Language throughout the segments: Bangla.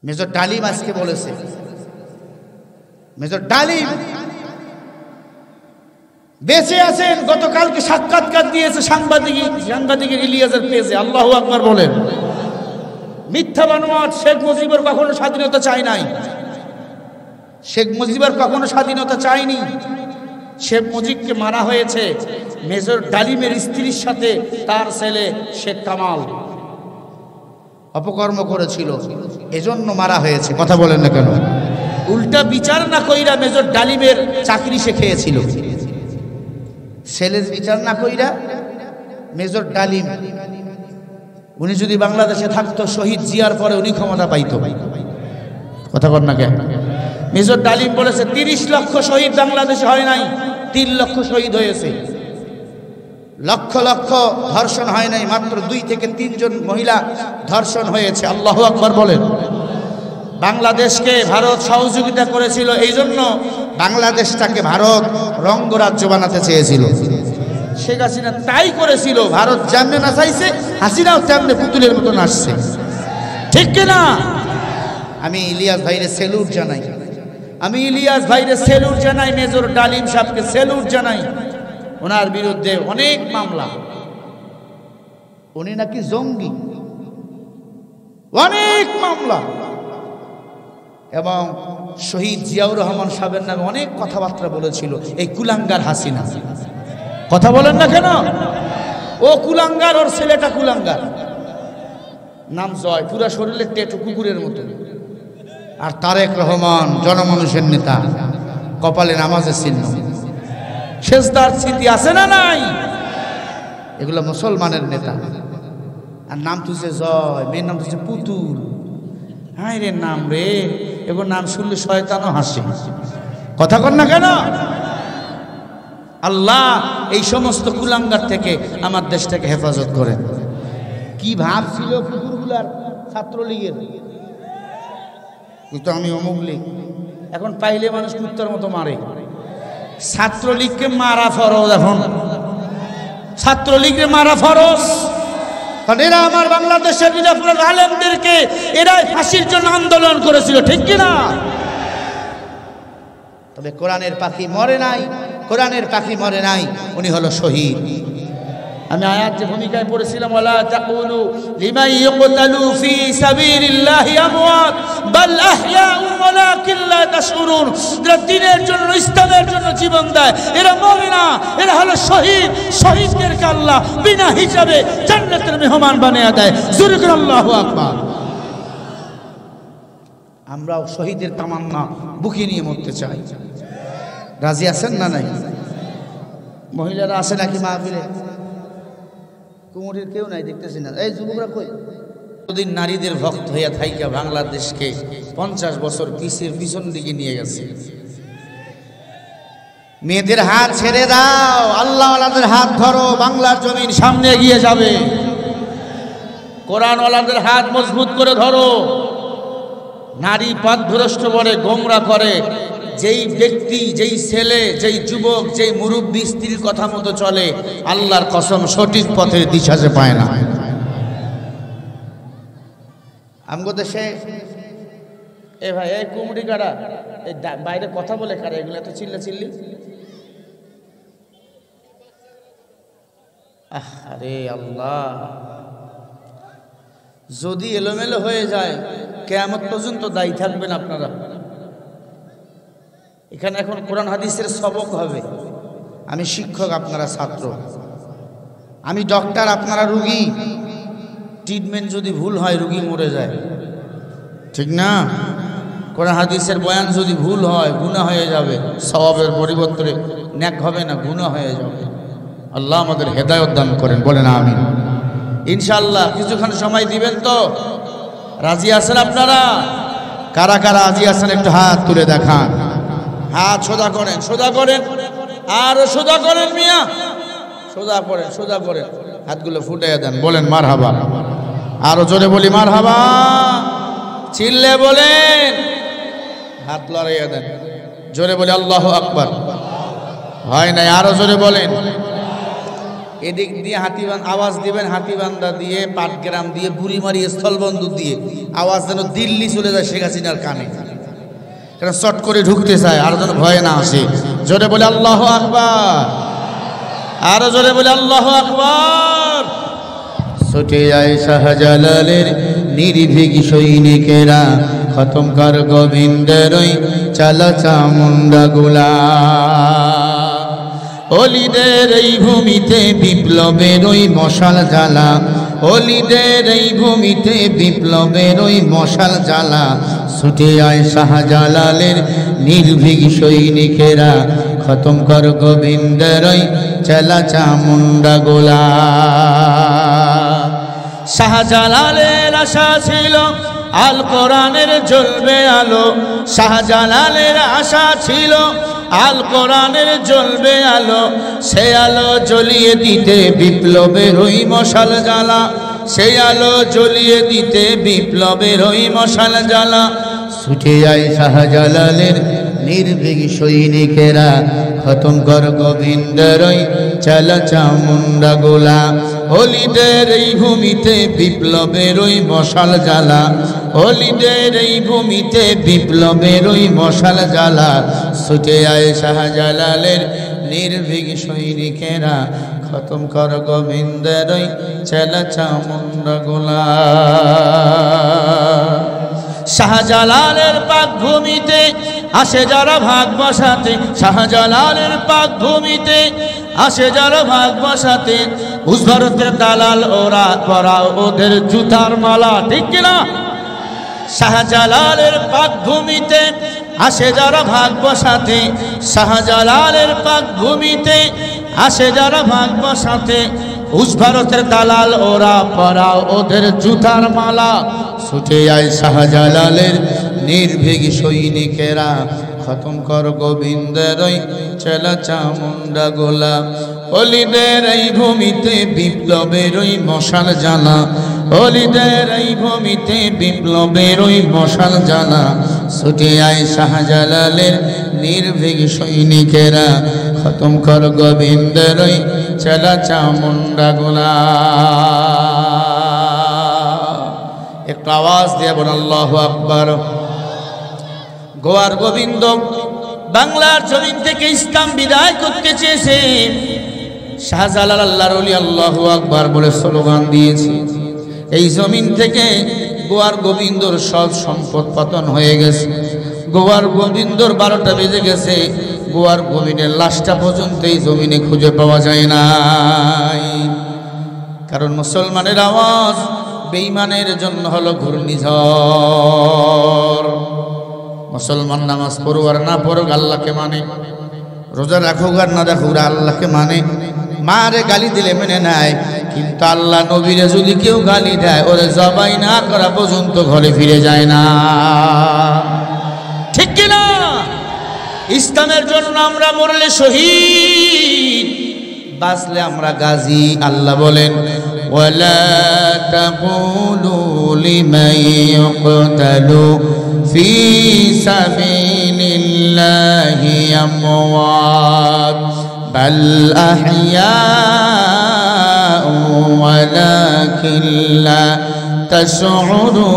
মেজর ডালিম আজকে বলেছে, মেজর ডালিম বেঁচে আছেন। গতকালকে সাক্ষাৎকার দিয়েছে সাংবাদিকের ইলিয়াসের পেজে। আল্লাহু আকবার বলেন। মিথ্যা বানোয়াট। শেখ মুজিবের কখনো স্বাধীনতা চাই নাই, শেখ মুজিবের কখনো স্বাধীনতা চাইনি। শেখ মুজিবকে মারা হয়েছে মেজর ডালিমের স্ত্রীর সাথে তার ছেলে শেখ কামাল অপকর্ম করেছিল, এজন্য মারা হয়েছে। কথা বলেন না কেন? উল্টা বিচার না কইরা মেজর ডালিমের চাকরি সে খেয়েছিল। ছেলের বিচার না কইরা মেজর ডালিম, উনি যদি বাংলাদেশে থাকতো শহীদ জিয়ার পরে উনি ক্ষমতা পাইতো। কথা বল না কেন? মেজর ডালিম বলেছে 30 লক্ষ শহীদ বাংলাদেশে হয় নাই, 3 লক্ষ শহীদ হয়েছে। লক্ষ লক্ষ ধর্ষণ হয় নাই, মাত্র 2 থেকে 3 জন মহিলা ধর্ষণ হয়েছে। আল্লাহু আকবার বলেন। বাংলাদেশকে ভারত সহযোগিতা করেছিল, এই জন্য বাংলাদেশটাকে ভারত রঙ্গরাজ্য বানাতে চেয়েছিল। শেখ হাসিনা তাই করেছিল। ভারত যেমনে না চাইছে, হাসিনাও তেমনি পুতুলের মতো নাচছে। ঠিক কিনা? আমি ইলিয়াস ভাইরে সেলুট জানাই, আমি ইলিয়াস ভাইরে সেলুট জানাই, মেজর ডালিম সাহেবকে সেলুট জানাই। ওনার বিরুদ্ধে অনেক মামলা, উনি নাকি জঙ্গি, অনেক মামলা, এবং শহীদ জিয়াউর রহমান সাহেবের নামে অনেক কথাবার্তা বলেছিল এই কুলাঙ্গার হাসিনা। কথা বলেন না কেন? ও কুলাঙ্গার, ওর ছেলেটা কুলাঙ্গার, নাম জয়, পুরা শরীরে টেটু কুকুরের মতো। আর তারেক রহমান জনমানুষের নেতা, কপালে নামাজের চিহ্ন, সেজদার স্মৃতি আছে না নাই? এগুলো মুসলমানের নেতা। আর নাম তুলছে জয়, মেয়ের নাম তুলছে পুতুল। হায় রে নাম রে, এগুলো নাম শুনলে শয়তানও হাসে। কথা কর না কেন? আল্লাহ এই সমস্ত কুলাঙ্গার থেকে আমার দেশটাকে হেফাজত করেন। কি ভাব ছিল কুকুরগুলার ছাত্রলীগের, কিন্তু আমি অমুক লীগ। এখন পাইলে মানুষ কুত্তার মতো মারে। ছাত্রলীগকে মারা ফরজ, এখন ছাত্রলীগকে মারা ফরজ। কারণ এরা আমার বাংলাদেশের নিরাপরাধ আলেমদেরকে এরাই ফাঁসির জন্য আন্দোলন করেছিল। ঠিক কিনা? তবে কোরআনের পাখি মরে নাই, কোরআনের পাখি মরে নাই, উনি হলো শহীদ। আমি আয়াত যে ভূমিকায় পড়েছিলাম, ওয়ালা তাকুলু লিমান ইয়ুকতালু ফি সাবিলিল্লাহি আমওয়াত বাল আহইয়াউ ওয়ালাকিন লা তাশউরুন। যারা দ্বীনের জন্য, ইসলামের জন্য জীবন দেয়, এরা মরে না, এরা হলো শহীদ। শহীদদেরকে আল্লাহ বিনা হিসাবে জান্নাতের মেহমান বানিয়ে দেয়। জোরে করে আল্লাহু আকবার। আমরাও শহীদের তামান্না বুকে নিয়ে মরতে চাই। রাজি আছেন না নাই? মহিলারা আছে নাকি মাহফিলে? কুমুরের কেউ নাই, দেখতেছি না। এই যুবকরা কই? প্রতিদিন নারীদের ভক্ত হইয়া থাইকা বাংলাদেশকে 50 বছর পিছন দিকে নিয়ে গেছে। মেয়েদের হাত ছেড়ে দাও, আল্লাহওয়ালাদের হাত ধরো, বাংলার জমিন সামনে এগিয়ে যাবে। কোরআনওয়ালাদের হাত মজবুত করে ধরো। নারী পথভ্রষ্ট করে, গোমরা করে যেই ব্যক্তি, যেই ছেলে, যেই যুবক, যেই মুরব্বী স্ত্রীর কথা মতো চলে, আল্লাহর কসম সঠিক পথের দিশা সে পায় না। আমগো দেশে এ ভাই, এই কুমড়ি কারা, এই বাইরে কথা বলে কারা, এগুলো এত চিল্লা চিল্লি? আরে আল্লাহ, যদি এলোমেলো হয়ে যায় কিয়ামত পর্যন্ত দায়ী থাকবেন আপনারা। এখানে এখন কোরআন হাদিসের সবক হবে। আমি শিক্ষক, আপনারা ছাত্র। আমি ডক্টর, আপনারা রুগী। ট্রিটমেন্ট যদি ভুল হয় রুগী মরে যায়, ঠিক না? কোরআন হাদিসের বয়ান যদি ভুল হয় গুনাহ হয়ে যাবে, সওয়াবের পরিবর্তনে নেক হবে না, গুনাহ হয়ে যাবে। আল্লাহ আমাদের হেদায়েত দান করেন, বলেন আমিন। ইনশাআল্লাহ কিছুক্ষণ সময় দিবেন তো? রাজি আছেন আপনারা? কারা কারা রাজি আছেন একটু হাত তুলে দেখান। হাত সোজা করেন, সোজা করেন, আরো সোজা করেন মিয়া, সোজা করেন, সোজা করেন। হাতগুলো ফুটাইয়া দেন, বলেন মারহাবা। আরো জোরে বলি মারহাবা, চিল্লে বলেন, হাত লড়াইয়া দেন, জোরে বলি আল্লাহু আকবার। হয় নাই, আরো জোরে বলেন। এদিক দিয়ে হাতিবান আওয়াজ দিবেন, হাতিবান্ধা দিয়ে, পাটগ্রাম দিয়ে, বুড়িমারি, স্থলবন্দর দিয়ে আওয়াজ যেন দিল্লি চলে যায় শেখ হাসিনার কানে, কারণ চট করে ঢুকতে চায়, আরো যেন ভয় না আসে। জোরে বলে আল্লাহু আকবার, আরো জোরে বলে আল্লাহু আকবার। ছুটে যায় শাহজালালের নির্ভীক সৈনিকেরা, খতম কর গোবিন্দের ওই চালা চামুন্ডা গোলা। অলিদের এই ভূমিতে বিপ্লবের ওই মশাল জ্বালা, অলিদের এই ভূমিতে বিপ্লবের ওই মশাল জ্বালা। ছুটে আয় শাহজালালের নির্ভীক সৈনিকেরা, খতম কর গোবিন্দের ওই চালা চামুন্ডা গোলা। শাহজালালের আশা ছিল আল কোরআনের জ্বলবে আলো, শাহজালালের আশা ছিল আল কোরআনের জ্বলবে আলো। সে আলো জ্বলিয়ে দিতে বিপ্লবের ওই মশাল জ্বালা, সেই আলো জ্বলিয়ে দিতে বিপ্লবের ওই মশাল জ্বালা। ছুটে যায় শাহজালালের নির্ভীক সৈনিকেরা, খতম কর গোবিন্দের ওই চালা চামুন্ডা গোলা। অলিদের এই ভূমিতে বিপ্লবের ওই মশাল জ্বালা, অলিদের এই ভূমিতে বিপ্লবের ওই মশাল জ্বালা। ছুটে আয় শাহজালালের নির্ভীক সৈনিকেরা, খতম কর গোবিন্দের ওই চালা চামুন্ডা গোলা। শাহজালালের পাক ভূমিতে আসে যারা ভাগ বসাতে, শাহজালালের পাক ভূমিতে আসে যারা ভাগ বসাতে। ভারতের দালাল ওরা পরাও ওদের জুতার মালা, ঠিক কিনা? শাহজালালের পাক ভূমিতে আসে যারা ভাগ বসাতে, শাহজালালের পাক ভূমিতে আসে যারা ভাগ বসাতে। ভারতের দালাল ওরা পরাও ওদের জুতার মালা। ছুটে আয় শাহজালালের নির্ভীক সৈনিকেরা, খতম কর গোবিন্দের ওই চালা চামুন্ডা গোলা। অলিদের এই ভূমিতে বিপ্লবের ওই মশাল জ্বালা, অলিদের এই ভূমিতে বিপ্লবের ওই মশাল জ্বালা। ছুটে আয় শাহজালালের নির্ভীক সৈনিকেরা, খতম কর গোবিন্দের ওই চালা চামুন্ডা গোলা। একটু আওয়াজ দিয়ে বল আল্লাহু আকবার। গোয়ার গোবিন্দ বাংলার জমিন থেকে ইসলাম বিদায় করতে চেয়েছে, শাহজালাল আল্লাহর ওলি আল্লাহু আকবার বলে স্লোগান দিয়েছে। এই জমিন থেকে গোয়ার গোবিন্দর সব সম্পদ পতন হয়ে গেছে, গোয়ার গোবিন্দর 12টা বেজে গেছে, গোয়ার গোবিন্দের লাশটা পর্যন্ত এই জমিনে খুঁজে পাওয়া যায় নাই। কারণ মুসলমানের আওয়াজ বেঈমানের জন্য হলো ঘূর্ণিঝড়। মুসলমান নামাজ পড়ুক আর না পড়ুক আল্লাহকে মানে, রোজা রাখুক আর না রাখুক আল্লাহকে মানে, মারে গালি দিলে মেনে নেয়, কিন্তু আল্লাহ নবীরে যদি কেউ গালি দেয় ওরে জবাই না করা পর্যন্ত ঘরে ফিরে যায় না, ঠিক কিনা? ইসলামের জন্য আমরা মরলে শহীদ, বাঁচলে আমরা গাজী। আল্লাহ বলেন ওয়ালা তাকুলু লিমান ইউকতালু ফি সাবিলিল্লাহি আমওয়াত বাল আহইয়াউ ওয়ালাকিন লা তাশউরুন।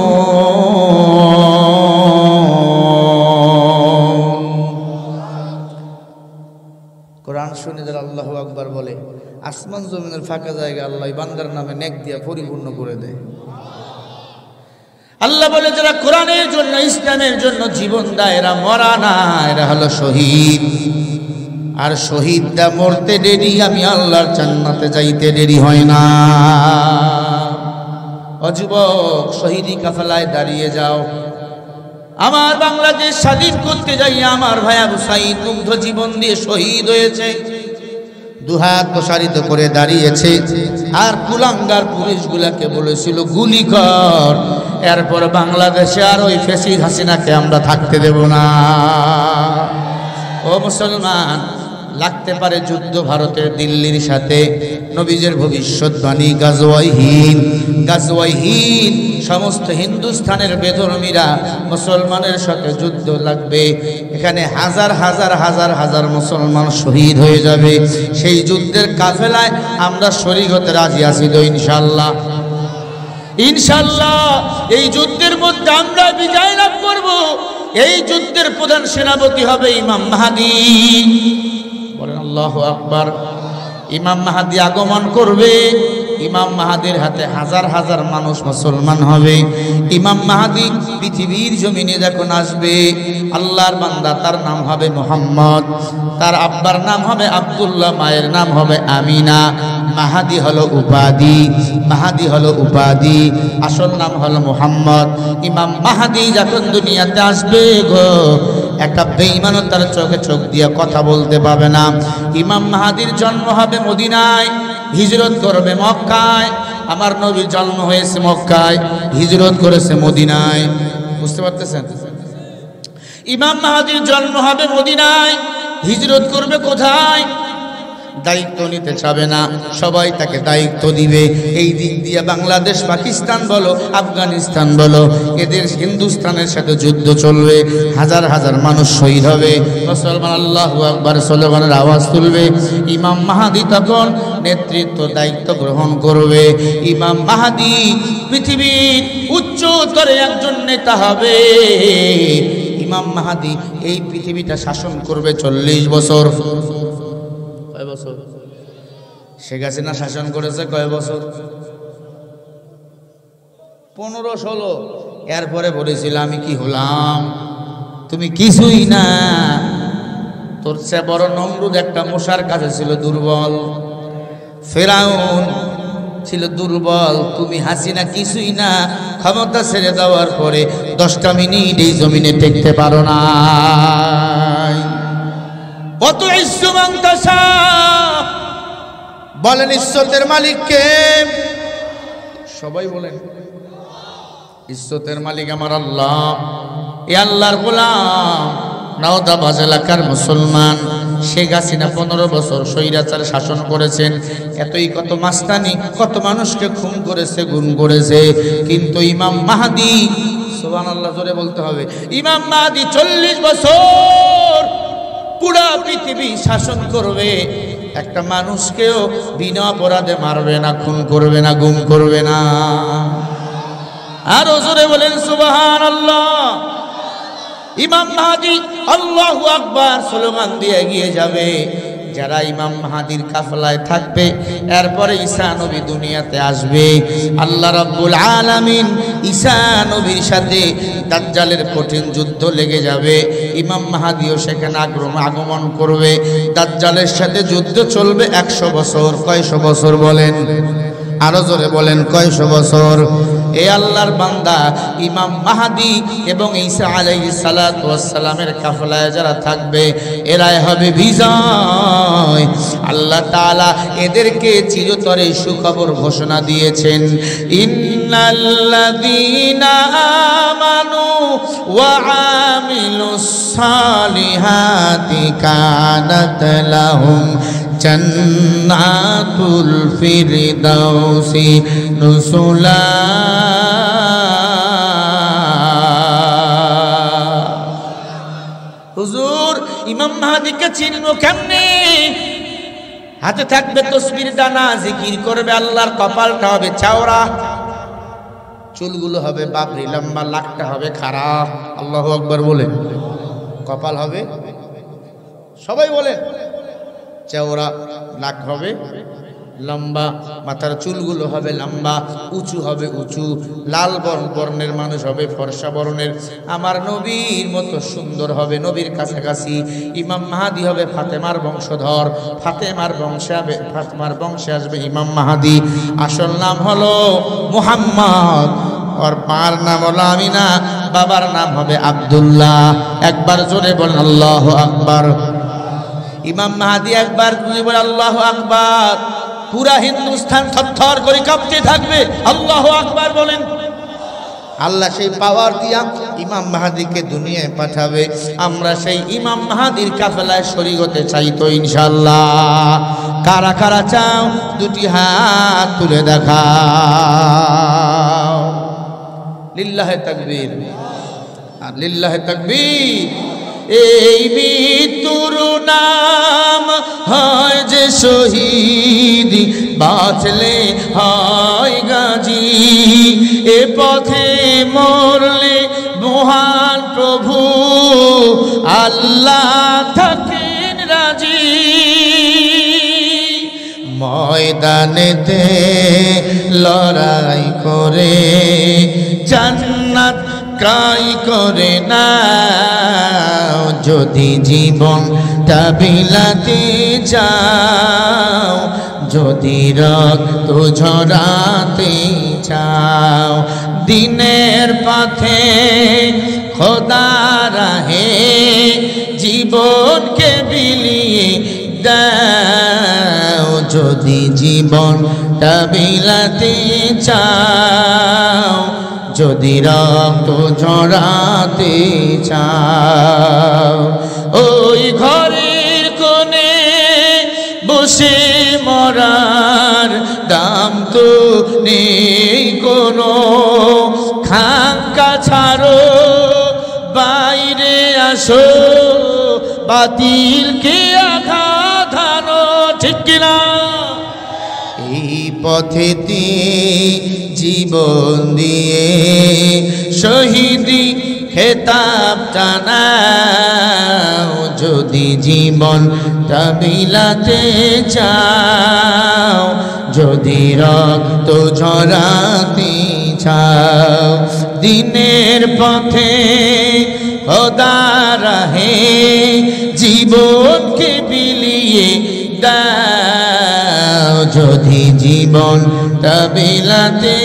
কোরআন শুনে যারা আল্লাহু আকবার বলে, আসমান জমিনের ফাঁকা জায়গা আল্লাহ বান্দার নামে নেক দিয়া পরিপূর্ণ করে দেয়। আল্লাহ বলে যারা কোরআনের জন্য ইসলামের জন্য জীবন দেয় এরা মরা না, এরা হলো শহীদ। আর শহীদটা মরতে দেরি, আমি আল্লাহর জান্নাতে যাইতে দেরি হয় না। ও যুবক, শহীদি কাফেলায় দাঁড়িয়ে যাও। আমার বাংলাদেশ স্বাধীন করতে যাই আমার ভাই আবু সাঈদ মুগ্ধ জীবন দিয়ে শহীদ হয়েছে, দুহাত প্রসারিত করে দাঁড়িয়েছে। আর কুলাঙ্গার পুলিশগুলাকে বলেছিল গুলি কর, এরপর বাংলাদেশে আর ওই ফ্যাসিস্ট হাসিনাকে আমরা থাকতে দেব না। ও মুসলমান, লাগতে পারে যুদ্ধ ভারতের দিল্লির সাথে। নবীজের ভবিষ্যৎবাণী গাজওয়াইহীন সমস্ত হিন্দুস্তানের বেধর্মীরা মুসলমানের সাথে যুদ্ধ লাগবে। এখানে হাজার হাজার হাজার হাজার মুসলমান শহীদ হয়ে যাবে। সেই যুদ্ধের কাফেলায় আমরা শরীক হতে রাজি আছি তো ইনশাআল্লাহ? ইনশাআল্লাহ এই যুদ্ধের মধ্যে আমরা বিজয় লাভ করব। এই যুদ্ধের প্রধান সেনাপতি হবে ইমাম মাহদী। বলেন আল্লাহু আকবার। ইমাম মাহদী আগমন করবে। ইমাম মাহদীর হাতে হাজার হাজার মানুষ মুসলমান হবে। ইমাম মাহদী পৃথিবীর জমিনে যখন আসবে, আল্লাহর বান্দা, তার নাম হবে মুহাম্মদ, তার আব্বার নাম হবে আব্দুল্লাহ, মায়ের নাম হবে আমিনা। মাহাদি হলো উপাধি, মাহাদি হলো উপাধি, আসল নাম হলো মুহাম্মদ। ইমাম মাহদী যখন দুনিয়াতে আসবে গো, একটা বেঈমানও তার চোখে চোখ দিয়ে কথা বলতে পাবে না। ইমাম মাহদীর জন্ম হবে মদিনায়, হিজরত করবে মক্কায়। আমার নবীর জন্ম হয়েছে মক্কায়, হিজরত করেছে মদিনায়। বুঝতে পারতেছেন? ইমাম মাহদীর জন্ম হবে মদিনায়, হিজরত করবে কোথায়? দায়িত্ব নিতে চাবে না, সবাই তাকে দায়িত্ব দিবে। এই দিক দিয়ে বাংলাদেশ, পাকিস্তান বলো, আফগানিস্তান বলো, এদের হিন্দুস্তানের সাথে যুদ্ধ চলবে। হাজার হাজার মানুষ শহীদ হবে। মুসলমান আল্লাহু আকবার স্লোগানের আওয়াজ তুলবে। ইমাম মাহদী তখন নেতৃত্ব দায়িত্ব গ্রহণ করবে। ইমাম মাহদী পৃথিবীর উচ্চতরে একজন নেতা হবে। ইমাম মাহদী এই পৃথিবীটা শাসন করবে 40 বছর। কয় বছর? শেখ হাসিনা শাসন করেছে কয় বছর? 15-16। এরপরে বলেছিল আমি কি হলাম? তুমি কিছুই না। তোর চেয়ে বড় নমরুদ একটা মশার কাছে ছিল দুর্বল, ফেরাউন ছিল দুর্বল, তুমি হাসিনা কিছুই না। ক্ষমতা ছেড়ে দেওয়ার পরে 10টা মিনিট এই জমিনে টেকতে পারো না। কত ইজ্জুমান্তাসা, বলেন ইজ্জতের মালিক কে? সবাই বলেন ইজ্জতের মালিক আমার আল্লাহ। এ আল্লাহর গোলাম নওদাবাদ এলাকার মুসলমান শেখ হাসিনা 15 বছর স্বৈরাচার শাসন করেছেন। কত মাস্তানি, কত মানুষকে খুন করেছে, গুম করেছে। কিন্তু ইমাম মাহদী, সুবহানাল্লাহ জোরে বলতে হবে, ইমাম মাহদী 40 বছর পুরা পৃথিবী শাসন করবে। একটা মানুষকেও বিনা অপরাধে মারবে না, খুন করবে না, গুম করবে না। আরো জোরে বলেন সুবহানাল্লাহ। ইমাম মাহদী আল্লাহু আকবার স্লোগান দিয়ে এগিয়ে যাবে। যারা ইমাম মাহদীর কাফেলায় থাকবে, এরপরে ঈসা নবী দুনিয়াতে আসবে। আল্লাহ রাব্বুল আলামিন ঈসা নবীর সাথে দাজ্জালের কঠিন যুদ্ধ লেগে যাবে। ইমাম মাহদীও সেখানে আগমন করবে। দাজ্জালের সাথে যুদ্ধ চলবে 100 বছর। কয়শো বছর বলেন? আরো জোরে বলেন কয়শো বছর? এ আল্লাহর বান্দা ইমাম মাহদী এবং ঈসা আলাইহিস সালাতু ওয়াস সালামের কাফেলায় যারা থাকবে, এরাই হবে বিজয়। আল্লাহ তাআলা এদেরকে চিরতরে সুখবর ঘোষণা দিয়েছেন, ইন্নাল্লাযীনা আমানু ওয়া আমিলুস সালিহাতি কানাত লাহুম জান্নাতুল ফিরদাউসি নুসুলা। হুজুর ইমাম মাহদীকে চিনবো কেমনে? হাতে থাকবে তসবির দানা, জিকির করবে আল্লাহর। কপালটা হবে চাওড়া, চুলগুলো হবে বাবরি লম্বা, লাকটা হবে খাড়া। আল্লাহু আকবার বলে। কপাল হবে, সবাই বলে, চওড়া, নাক হবে লম্বা, মাথার চুলগুলো হবে লম্বা, উঁচু হবে উঁচু, লাল বর্ণের মানুষ হবে, ফর্সা বর্ণের। আমার নবীর মতো সুন্দর হবে, নবীর কাছাকাছি। ইমাম মাহদী হবে ফাতেমার বংশধর, ফাতেমার বংশে আসবে ইমাম মাহদী। আসল নাম হলো মুহাম্মদ, और मार नाम हलो आमिना, बाबार नाम হবে আব্দুল্লাহ। একবার জোরে বলেন আল্লাহু আকবার। ইমাম মাহদী একবার জোরে বলেন আল্লাহু আকবার। পুরা হিন্দুস্তান থরথর করে কাঁপতে থাকবে। আল্লাহু আকবার বলেন। আল্লাহ সেই পাওয়ার দিয়া ইমাম মাহাদিকে দুনিয়ায় পাঠাবে। আমরা সেই ইমাম মাহাদির কাফেলায় শরীক হতে চাই তো ইনশাআল্লাহ। কারা কারা চাও দুটি হাত তুলে দেখাও। লিল্লাহে তাকবীর, আর লিল্লাহে তাকবীর। এই মৃত্যুর নাম হয় যে শহীদ, বাঁচলে হয় গাজী। এ পথে মরলে মহান প্রভু আল্লাহ থাকেন রাজি। ময়দানেতে লড়াই করে জান্নাত কাই করে না, যদি জীবনটা বিলাতে চাও, যদি রক্ত ঝরাতে চাও, দিনের পথে খোদা রাহে জীবনকে বিলিয়ে দাও, যদি জীবনটা বিলাতে চাও, যদি রক্ত ঝরাতে চাও। ওই ঘরের কোণে বসে মরার দাম তো নেই কোনো, খাঙ্কা ছাড়ো বাইরে আসো, বাতিলকে আঘাত হানো, ঠিক কিনা? এই পথেতে জীবন দিয়ে শহীদি খেতাব টানাও, যদি জীবনটা বিলাতে চাও, যদি রক্ত ঝরাতে চাও, দিনের পথে খোদা রাহে জীবনকে বিলিয়ে দাও, যদি জীবনটা বিলাতে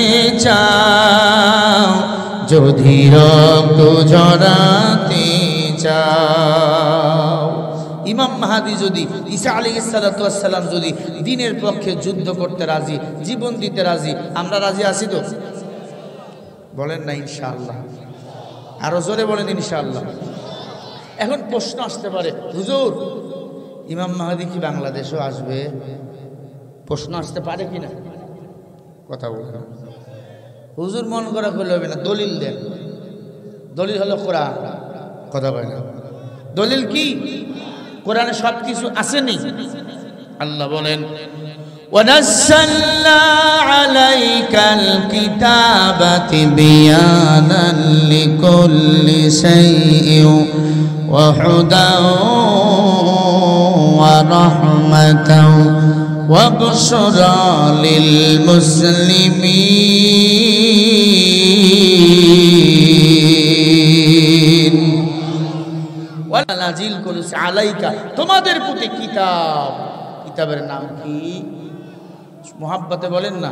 চাও, যদি রক্ত ঝরাতে চাও। ইমাম মাহাদি যদি ঈসা আলাইহিস সালাতু ওয়াস সালাম যদি দ্বীনের পক্ষে যুদ্ধ করতে রাজি, জীবন দিতে রাজি, আমরা রাজি আছি তো? বলেন না ইনশাআল্লাহ? আরো জোরে বলেন ইনশাআল্লাহ। এখন প্রশ্ন আসতে পারে, হুজুর ইমাম মাহাদি কি বাংলাদেশও আসবে? প্রশ্ন আসতে পারে কিনা? কথা বলবেন। হুজুর মন করা করলে হবে না, দলিল দেন। দলিল হলো কোরআন। কথা বলে না, দলিল কি? কোরআনে সব কিছু আসেনি। আল্লাহ বলেন وَنَزَّلْنَا عَلَيْكَ الْكِتَابَ تِبْيَانًا لِكُلِّ شَيْءٍ وَهُدًى وَرَحْمَةً وَبُشْرَى لِلْمُسْلِمِينَ নাজিল করেছে আলাইকা, তোমাদের প্রতি কিতাব। কিতাবের নাম কি? মুহাব্বতে বলেন না,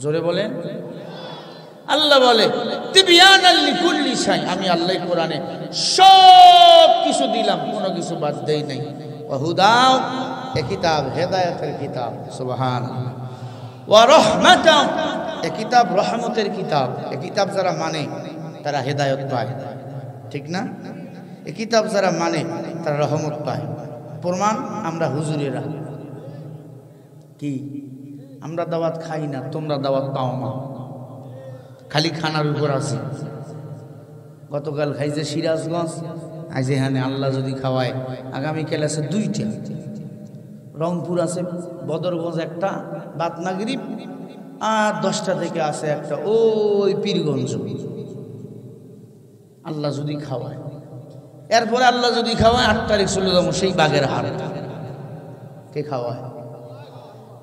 জোরে বলেন। আল্লাহ বলে তিবিয়ানাল লিকুল্লি শাই, আমি আল্লাহ কোরআনে সব কিছু দিলাম, কোনো কিছু বাদ দেই নাই। ওয়া হুদাও, এ কিতাব হেদায়েতের কিতাব, সুবহানাল্লাহ। ওয়া রাহমাতাও, এ কিতাব রহমতের কিতাব। এ কিতাব যারা মানে তারা হেদায়েত পায়, ঠিক না? এ কিতাব যারা মানে তারা রহমত পায়। প্রমাণ আমরা হুজুরেরা কি, আমরা দাওয়াত খাই না, তোমরা দাওয়াত পাও না, খালি খানার উপর আছি। গতকাল খাইছে সিরাজগঞ্জ, আজ এখানে আল্লাহ যদি খাওয়ায় আগামীকাল আছে 2টা। রংপুর আছে, বদরগঞ্জ একটা, বাতনাগরিব, আর 10টা থেকে আছে একটা ওই পীরগঞ্জ। আল্লাহ যদি খাওয়ায়, এরপরে আল্লাহ যদি খাওয়ায় 8 তারিখ চলে যাবো সেই বাগের হাট। কে খাওয়ায়?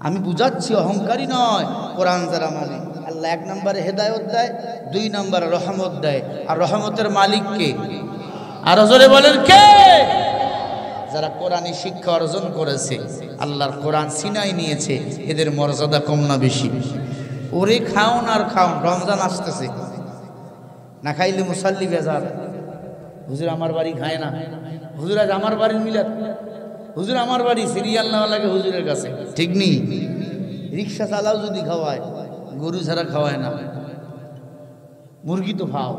আমি বুঝাচ্ছি, অহংকারী নয়। কোরআন যারা মানে আল্লাহ 1 নম্বরে হেদায়েত দেয়, 2 নম্বরে রহমত দেয়। আর রহমতের মালিক কে? আরো জোরে বলেন কে? যারা কোরআনী শিক্ষা অর্জন করেছে, আল্লাহর কোরআন সিনাই নিয়েছে, এদের মর্যাদা কম না বেশি? ওরে খাওন আর খাওন, রমজান আসতেছে, না খাইলে মুসাল্লি বেজার। হুজুর আমার বাড়ি খায় না, হুজুর আজ আমার বাড়ির মিলাদ, হুজুর আমার বাড়ি, সিরিয়াল নেওয়া লাগে হুজুরের কাছে, ঠিক নেই? রিক্সা চালাও যদি খাওয়ায়, গরু ছাড়া খাওয়ায় না। মুরগি তো ভাও।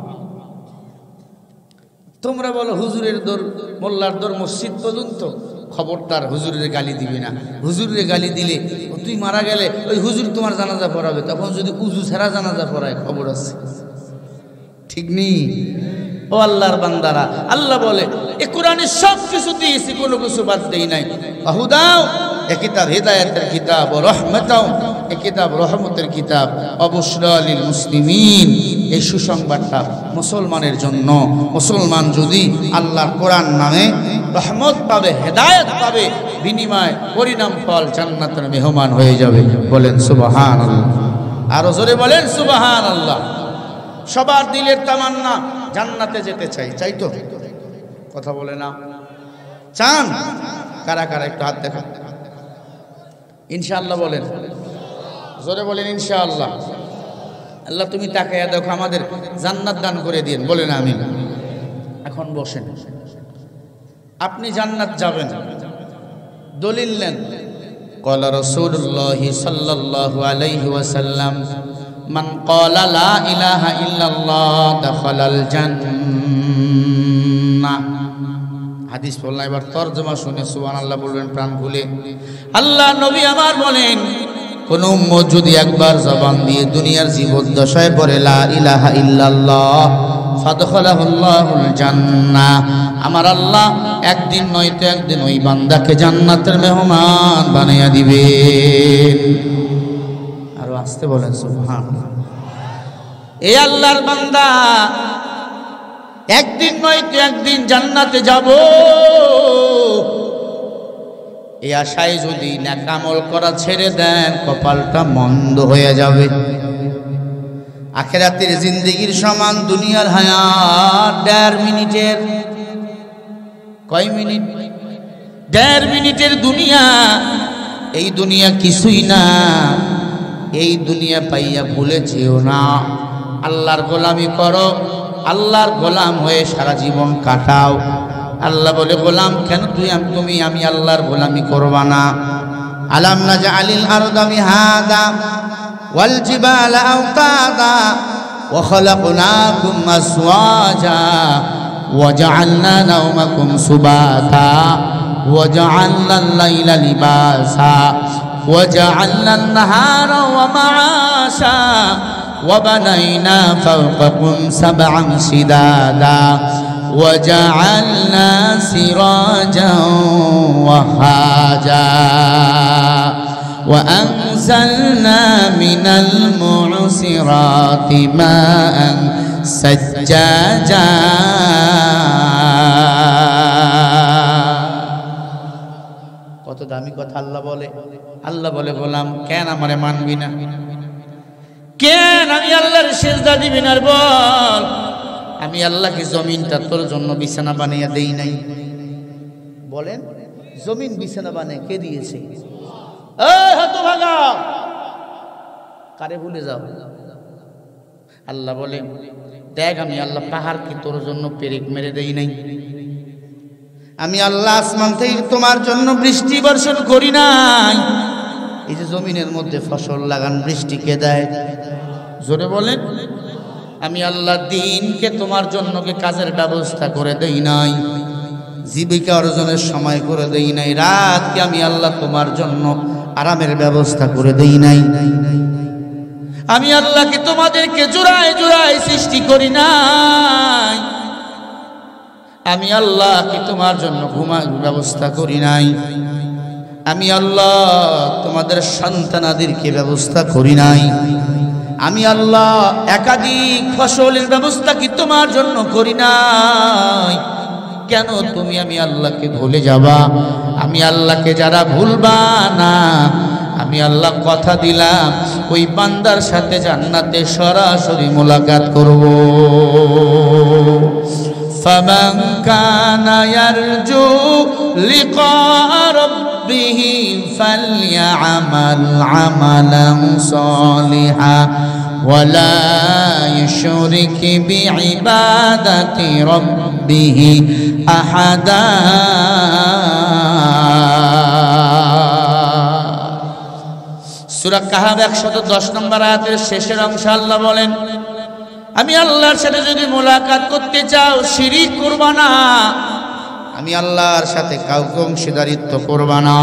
তোমরা বলো হুজুরের দর, মোল্লার দর মসজিদ পর্যন্ত, খবরদার হুজুরের গালি দিবি না। হুজুরের গালি দিলে তুই মারা গেলে ওই হুজুর তোমার জানাজা পড়াবে, তখন যদি উজু ছাড়া জানাজা পড়ায় খবর আছে, ঠিক নেই? ও আল্লাহর বান্দারা, আল্লাহ বলে এ কোরআনে সব কিছু দিয়েছি, কোনো কিছু বাদ দেই নাই। হুদাও, এ কিতাব হিদায়াতের কিতাব, ও রহমতাও, এ কিতাব রহমতের কিতাব, অবশ্যই লিল মুসলিমিন, এই সুসংবাদটা মুসলমানের জন্য। মুসলমান যদি আল্লাহর কোরআন নামে রহমত পাবে, হেদায়েত পাবে, বিনিময় পরিণাম ফল জান্নাতের মেহমান হয়ে যাবে। বলেন সুবহানাল্লাহ, আরো জোরে বলেন সুবহানাল্লাহ। সবার দিলের তামান্না জান্নাতে যেতে চাই, চাই তো? কথা বলে না, চান? কারা কারা একটু হাত দেখা। ইনশাআল্লাহ বলেন, জোরে বলেন ইনশাআল্লাহ। আল্লাহ তুমি তাকায়া দেখো, আমাদের জান্নাত দান করে দিন, বলেন আমিন। এখন বসেন, আপনি জান্নাত যাবেন, দলিল নেন। ক্বালা রাসূলুল্লাহি সাল্লাল্লাহু আলাইহি ওয়াসাল্লাম, মান ক্বালা লা ইলাহা ইল্লাল্লাহ দাখালাল জান্নাহ। হাদিস বললাম, এবার তরজমা শুনে সুবহানাল্লাহ বলবেন প্রাণ খুলে। আল্লাহ নবী আমার বলেন, কোন উম্মত যদি একবার জবান দিয়ে দুনিয়ার জীবদ্দশায় পড়ে লা ইলাহা ইল্লাল্লাহ ফাদখালাহুল্লাহুল জান্নাহ, আমার আল্লাহ একদিন নয়তো একদিন ওই বান্দাকে জান্নাতের মেহমান বানাইয়া দিবেন। আরো আসতে বলেন সুবহানাল্লাহ। এই আল্লাহর বান্দা একদিন নয়তো একদিন জান্নাতে যাব, এই আশায় যদি নেক আমল করা ছেড়ে দেন, কপালটা মন্দ হয়ে যাবে। আখিরাতের জিন্দেগির সমান দুনিয়ার হায়াত 1.5 মিনিটের। কয় মিনিট? 1.5 মিনিটের দুনিয়া। এই দুনিয়া কিছুই না, এই দুনিয়া পাইয়া ভুলে যেও না। আল্লাহর গোলামি করো, আল্লাহর গোলাম হয়ে সারা জীবন কাটাও। আল্লাহ বলে, গোলাম কেন তুমি আমি আল্লাহর গোলামি করবা না? আলাম নাজআলিল আরদা মিহাদা ওয়াল জিবালা আওতাদা ওয়া খালাকনাকুম আসওয়াজা ওয়া জাআলনা নাওমাকুম সুবাতা ওয়া জাআলনাল লাইলা লিবাসা ওয়া জাআলনান নাহারা ওয়া মাআশা ওয়া বানাইনা ফাওকাকুম সাবআন শিদাদা وجعلنا سراجا وهاجا وأنزلنا من المعصرات ماء سجاجا। কত দামি কথা আল্লাহ বলে। আল্লাহ বলে, গোলাম কেন আমারে মানবি না? কেন আমি আল্লাহর সিজদা দিবি না? বল, আমি আল্লাহকে জমিনটা তোর জন্য বিছানা বানিয়ে দেই নাই? বলেন, জমিন বিছানা বানিয়ে কে দিয়েছে? এই হতভাগা, কারে ভুলে যাও? আল্লাহ বলে, দেখ আমি আল্লাহ পাহাড়কে তোর জন্য পেরেক মেরে দেই নাই? আমি আল্লাহ আসমান থেকে তোমার জন্য বৃষ্টি বর্ষণ করি নাই? এই যে জমিনের মধ্যে ফসল লাগান, বৃষ্টি কে দেয়? জোরে বলেন। আমি আল্লাহ দিনকে তোমার জন্য কি কাজের ব্যবস্থা করে দেই নাই? জীবিকা অর্জনের সময় করে দেই নাই? রাতকে আমি আল্লাহ তোমার জন্য আরামের ব্যবস্থা করে দেই নাই? আমি আল্লাহকে তোমাদেরকে জোড়ায় জোড়ায় সৃষ্টি করি নাই? আমি আল্লাহ কি তোমার জন্য ঘুমার ব্যবস্থা করি নাই? আমি আল্লাহ তোমাদের সন্তানাদিরকে ব্যবস্থা করি নাই? আমি আল্লাহ একাধিক ফসলের ব্যবস্থা কি তোমার জন্য করি নাই? কেন তুমি আমি আল্লাহকে ভুলে যাবা? আমি আল্লাহকে যারা ভুলবা না, আমি আল্লাহ কথা দিলাম ওই বান্দার সাথে জান্নাতে সরাসরি মোলাকাত করব। ফামান কানা ইয়ারজু লিকা রাব্বিহি ফালইআমাল আমালান সালিহা ওয়ালা ইউশরিক বিইবাদাতি রাব্বিহি আহাদা। সূরা কাহাফ 110 নম্বর আয়াতের শেষের অংশে আল্লাহ বলেন, আমি আল্লাহর সাথে যদি মোলাকাত করতে চাও শিরিক করবা না, আমি আল্লাহর সাথে কাউকে অংশীদারিত্ব করবা না,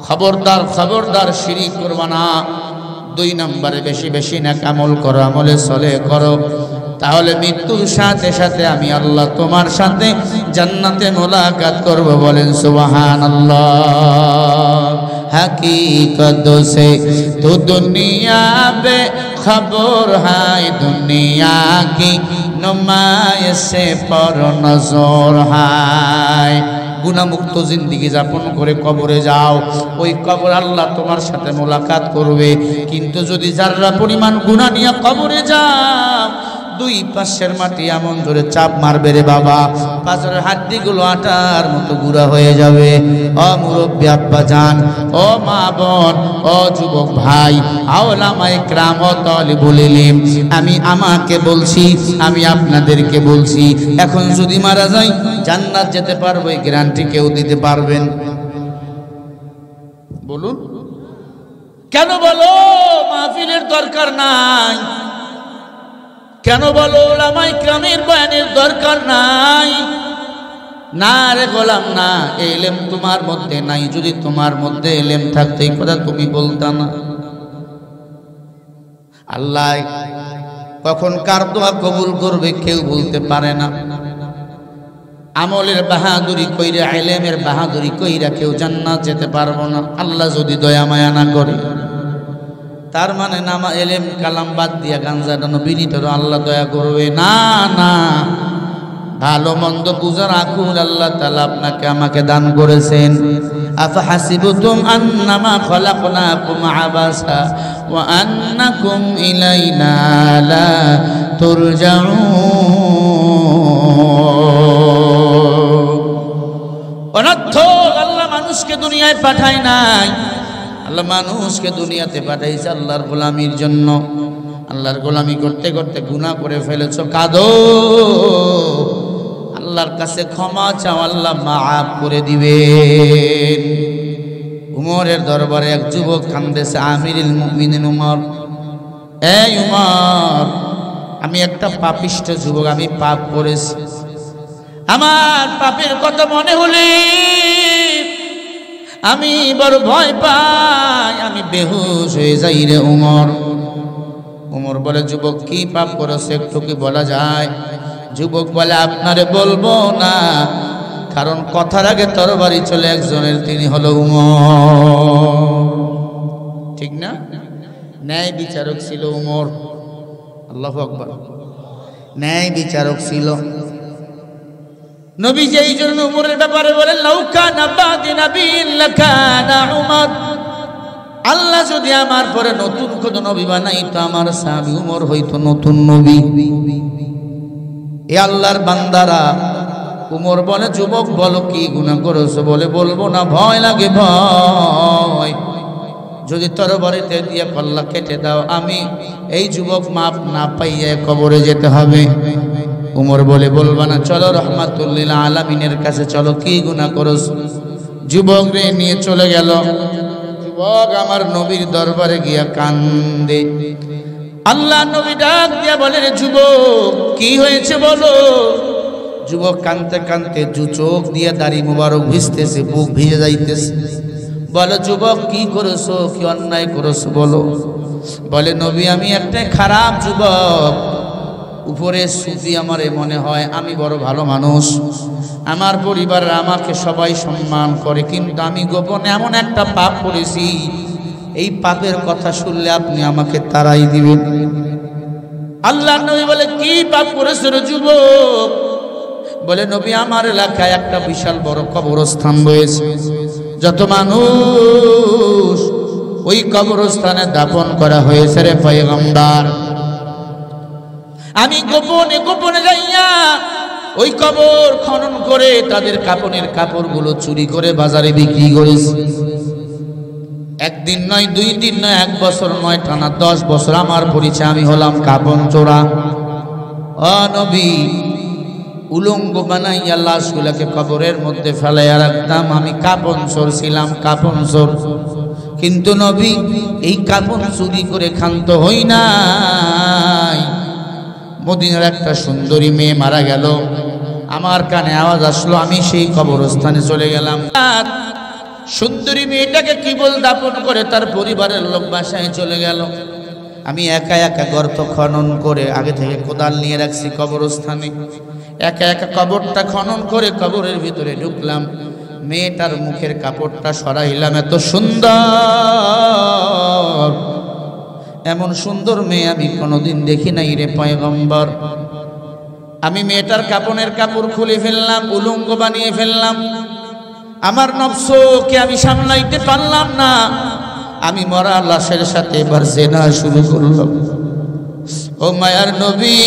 খবরদার খবরদার শিরিক করবা না। 2 নম্বরে বেশি বেশি নেক আমল করো, আমলে সলে করো, তাহলে মৃত্যুর সাথে সাথে আমি আল্লাহ তোমার সাথে জান্নাতে মোলাকাত করব। বলেন সুবহানাল্লাহ। हकीकत से तो दुनिया बे खबर है, दुनिया की नुमाइश से पर नजर है। গুনাহমুক্ত জিন্দেগি যাপন করে কবরে যাও, ওই কবর আল্লাহ তোমার সাথে মোলাকাত করবে। কিন্তু যদি যারা পরিমাণ গুনাহ নিয়ে কবরে যাও, 2 পাশের মাটি এমন জোরে চাপ মারবে রে বাবা, পাঁচের হাড্ডিগুলো আটার মতো গুঁড়া হয়ে যাবে। ও মুরব্বী আব্বা জান, ও মা বোন, ও যুবক ভাই, আওলামায়ে কেরাম, ও তালিবুল ইলম, আমি আমাকে বলছি, আমি আপনাদেরকে বলছি, এখন যদি মারা যাই জান্নাত যেতে পারবো এই গ্যারান্টি কেউ দিতে পারবেন? বলুন কেন? বলো মাহফিলের দরকার নাই কেন? বলো ওলামায়ে কেরামের বয়ানের দরকার নাই? না রে গোলাম না, ইলম তোমার মধ্যে নাই। যদি তোমার মধ্যে ইলম থাকতো এই কথা তুমি বলতা না। আল্লাহ কখন কার দোয়া কবুল করবে কেউ বলতে পারে না। আমলের বাহাদুরি কইরা, ইলমের বাহাদুরি কইরা কেউ জান্নাত যেতে পারবো না আল্লাহ যদি দয়া মায়া না করে। তার মানে নামা এলেম কালাম বাদ দিয়া গাঞ্জা ডানো বিনিটারও আল্লাহ দয়া করবে না? না, ভালো মন্দ বুঝার আকুল আল্লাহ তাআলা আপনাকে আমাকে দান করেছেন। আফা হাসিবতুম আন্নামা খলাকনাকুম আবাসা ওয়া আন্নাকুম ইলাইনা লা তুরজাউন। অনর্থক আল্লাহ মানুষকে দুনিয়ায় পাঠায় নাই, আল্লাহ মানুষকে দুনিয়াতে পাঠাইছে আল্লাহর গোলামির জন্য। আল্লাহর গোলামি করতে করতে গুনাহ করে ফেলেছো, কাঁদো, আল্লাহর কাছে ক্ষমা চাও, আল্লাহ মাফ করে দিবেন। উমরের দরবারে এক যুবক কান্দেছে, আমিরুল মুমিনিন উমর, এই উমর, আমি একটা পাপিষ্ঠ যুবক, আমি পাপ করেছি, আমার পাপের কথা মনে হলে আমি বড় ভয় পাই, আমি বেহুশ হয়ে যাই রে উমর। উমর বলে, যুবক কি পাপ করেছে একটু কি বলা যায়? যুবক বলে, আপনারে বলবো না, কারণ কথার আগে তরবারি চলে একজনের, তিনি হলো উমর। ঠিক না? ন্যায় বিচারক ছিল উমর। আল্লাহু আকবার। ন্যায় বিচারক ছিল। নবীজি এই জন্য উমরের ব্যাপারে বলেন, লাউকানা বাদি নাবিয়্যিন লাকানা উমর। আল্লাহ যদি আমার পরে নতুন কোন নবী বানাইতো, আমার সাহাবী উমর হইতো নতুন নবী। এ আল্লাহর বান্দারা, উমর বলে, যুবক বলো কি গুনাহ করেছো? বলে, বলবো না, ভয় লাগে, ভয়। যদি তরবারিতে দিয়ে কল্লা কেটে দাও, আমি এই যুবক মাপ না পাইয়ে কবরে যেতে হবে। উমর বলে, বলবা না, চলো রহমাতুল লিল আলামিনের কাছে চলো, কি গুনাহ করেছো? যুবক রে নিয়ে চলে গেল। যুবক আমার নবীর দরবারে গিয়া কান্দে। আল্লাহ নবী ডাক দিয়া বলে, রে যুবক কি হয়েছে বলো? যুবক কাঁদতে কাঁদতে চোখ দিয়ে দাড়ি মুবারক ভিজতেছে, বুক ভিজে যাইতেছে। বলে, যুবক কি করেছো, কি অন্যায় করেছো বলো? বলে, নবী আমি একটা খারাপ যুবক, উপরে সুফি আমারে মনে হয় আমি বড় ভালো মানুষ, আমার পরিবার আমাকে সবাই সম্মান করে, কিন্তু আমি গোপনে এমন একটা পাপ করেছি, এই পাপের কথা শুনলে আপনি আমাকে তাড়াই দিবেন। আল্লাহ নবী বলে, কি পাপ করেছো রে যুবক? বলে, নবী আমার এলাকায় একটা বিশাল বড় কবরস্থান রয়েছে, যত মানুষ ওই কবরস্থানে দাফন করা হয়েছে রে পয়গম্বর, আমি গোপনে গোপনে যাইয়া ওই কবর খনন করে তাদের কাপনের কাপড়গুলো চুরি করে বাজারে বিক্রি করেছি। একদিন নয়, 2 দিন নয়, 1 বছর নয়, টানা 10 বছর আমার পরিচয়, আমি হলাম কাপন চোরা। ও নবী, উলঙ্গ বানাইয়া লাশগুলাকে কবরের মধ্যে ফেলাইয়া রাখতাম, আমি কাপন চোর ছিলাম, কাপন চোর। কিন্তু নবী, এই কাপন চুরি করে ক্ষান্ত হই নাই, মদিনার একটা সুন্দরী মেয়ে মারা গেল, আমার কানে আওয়াজ আসলো, আমি সেই কবরস্থানে চলে গেলাম। সুন্দরী মেয়েটাকে কি বল দাপন করে তার পরিবারের লোক বাসায় চলে গেল। আমি একা একা গর্ত খনন করে, আগে থেকে কোদাল নিয়ে রাখছি কবরস্থানে, একা একা কবরটা খনন করে কবরের ভিতরে ঢুকলাম। মেয়েটার মুখের কাপড়টা সরাইলাম, এত সুন্দর, এমন সুন্দর মেয়ে আমি কোনোদিন দেখি নাই রে পয়গম্বর। আমি মেয়েটার কাপড়ের কাপড় খুলে ফেললাম, উলঙ্গ বানিয়ে ফেললাম। আমার নফসকে আমি সামলাইতে পারলাম না, আমি মরা লাশের সাথে এবার জেনা শুরু করলাম। ও মায়ার নবী,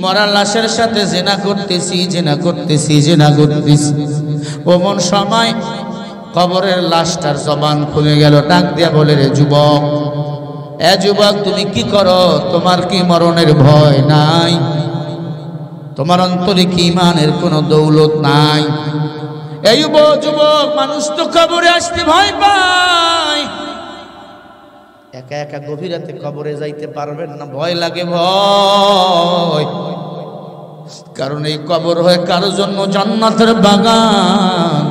মরা লাশের সাথে জেনা করতেছি, জেনা করতেছি, জেনা করতেছি। ওমন সময় কবরের লাশটার জবান খুলে গেল, ডাক দিয়া বলে, রে যুবক, এ যুবক, তুমি কি করো? তোমার কি মরণের ভয় নাই? তোমার অন্তরে কি ইমানের কোনো দৌলত নাই? এই যুবক, মানুষ তো কবরে আসতে ভয় পায়, একা একা গভীর রাতে কবরে যাইতে পারবেন না, ভয় লাগে, ভয়। কারণ এই কবর হয় কারো জন্য জান্নাতের বাগান,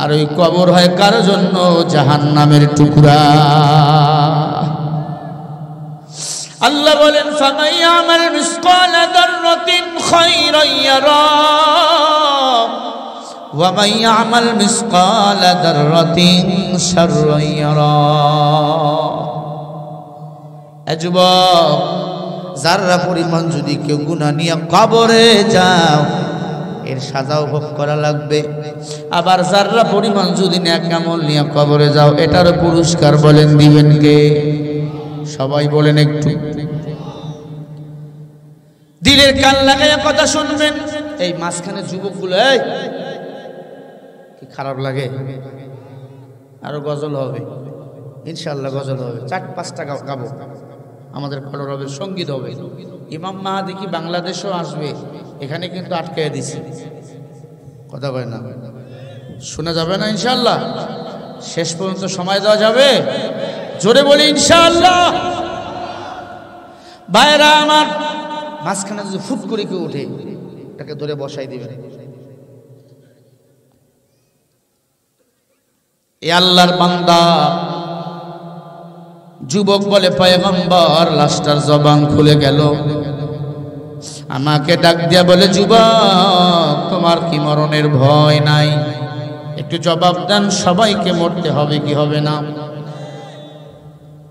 আর ওই কবর হয় কারো জন্য জাহান্নামের টুকরা। আল্লাহ বলেন, ফামান ইয়ামাল মিসকালা যাররাতিন খায়রান ইয়ারা ওয়া মান ইয়ামাল মিসকালা যাররাতিন শাররান ইয়ারা। এ যুবক, যাররা পরিমাণ যদি কেউ গুনাহ নিয়ে কবরে যাও, এর সাজাও ভোগ করা লাগবে। আবার যাররা পরিমাণ যদি নেক আমল নিয়ে কবরে যাও, এটার পুরস্কার বলেন দিবেন কে? সবাই বলেন একটু দিলের কান লাগাইয়া কথা শুনবেন। এই মাঝখানে যুবকগুলো, এই কি খারাপ লাগে? আরো গজল হবে ইনশাআল্লাহ, গজল হবে, 4-5টা গাবো, আমাদের কলরবের সঙ্গীত হবে। ইমাম মাহাদি কি বাংলাদেশও আসবে, এখানে কিন্তু আটকাইয়া দিছে, কথা কয় না, শোনা যাবে না ইনশাআল্লাহ। শেষ পর্যন্ত সময় দেওয়া যাবে, জোরে বলি ইনশাআল্লাহ। ভাইরা আমার, মাঝখানে যদি ফুট করে কেউ উঠে, তাকে ধরে বসাই দিবেন। এ আল্লাহর বান্দা যুবক বলে, পয়গম্বর, লাশটার জবান খুলে গেল। আমাকে ডাক দিয়া বলে, যুবক, তোমার কি মরণের ভয় নাই? একটু জবাব দেন, সবাইকে মরতে হবে কি হবে না?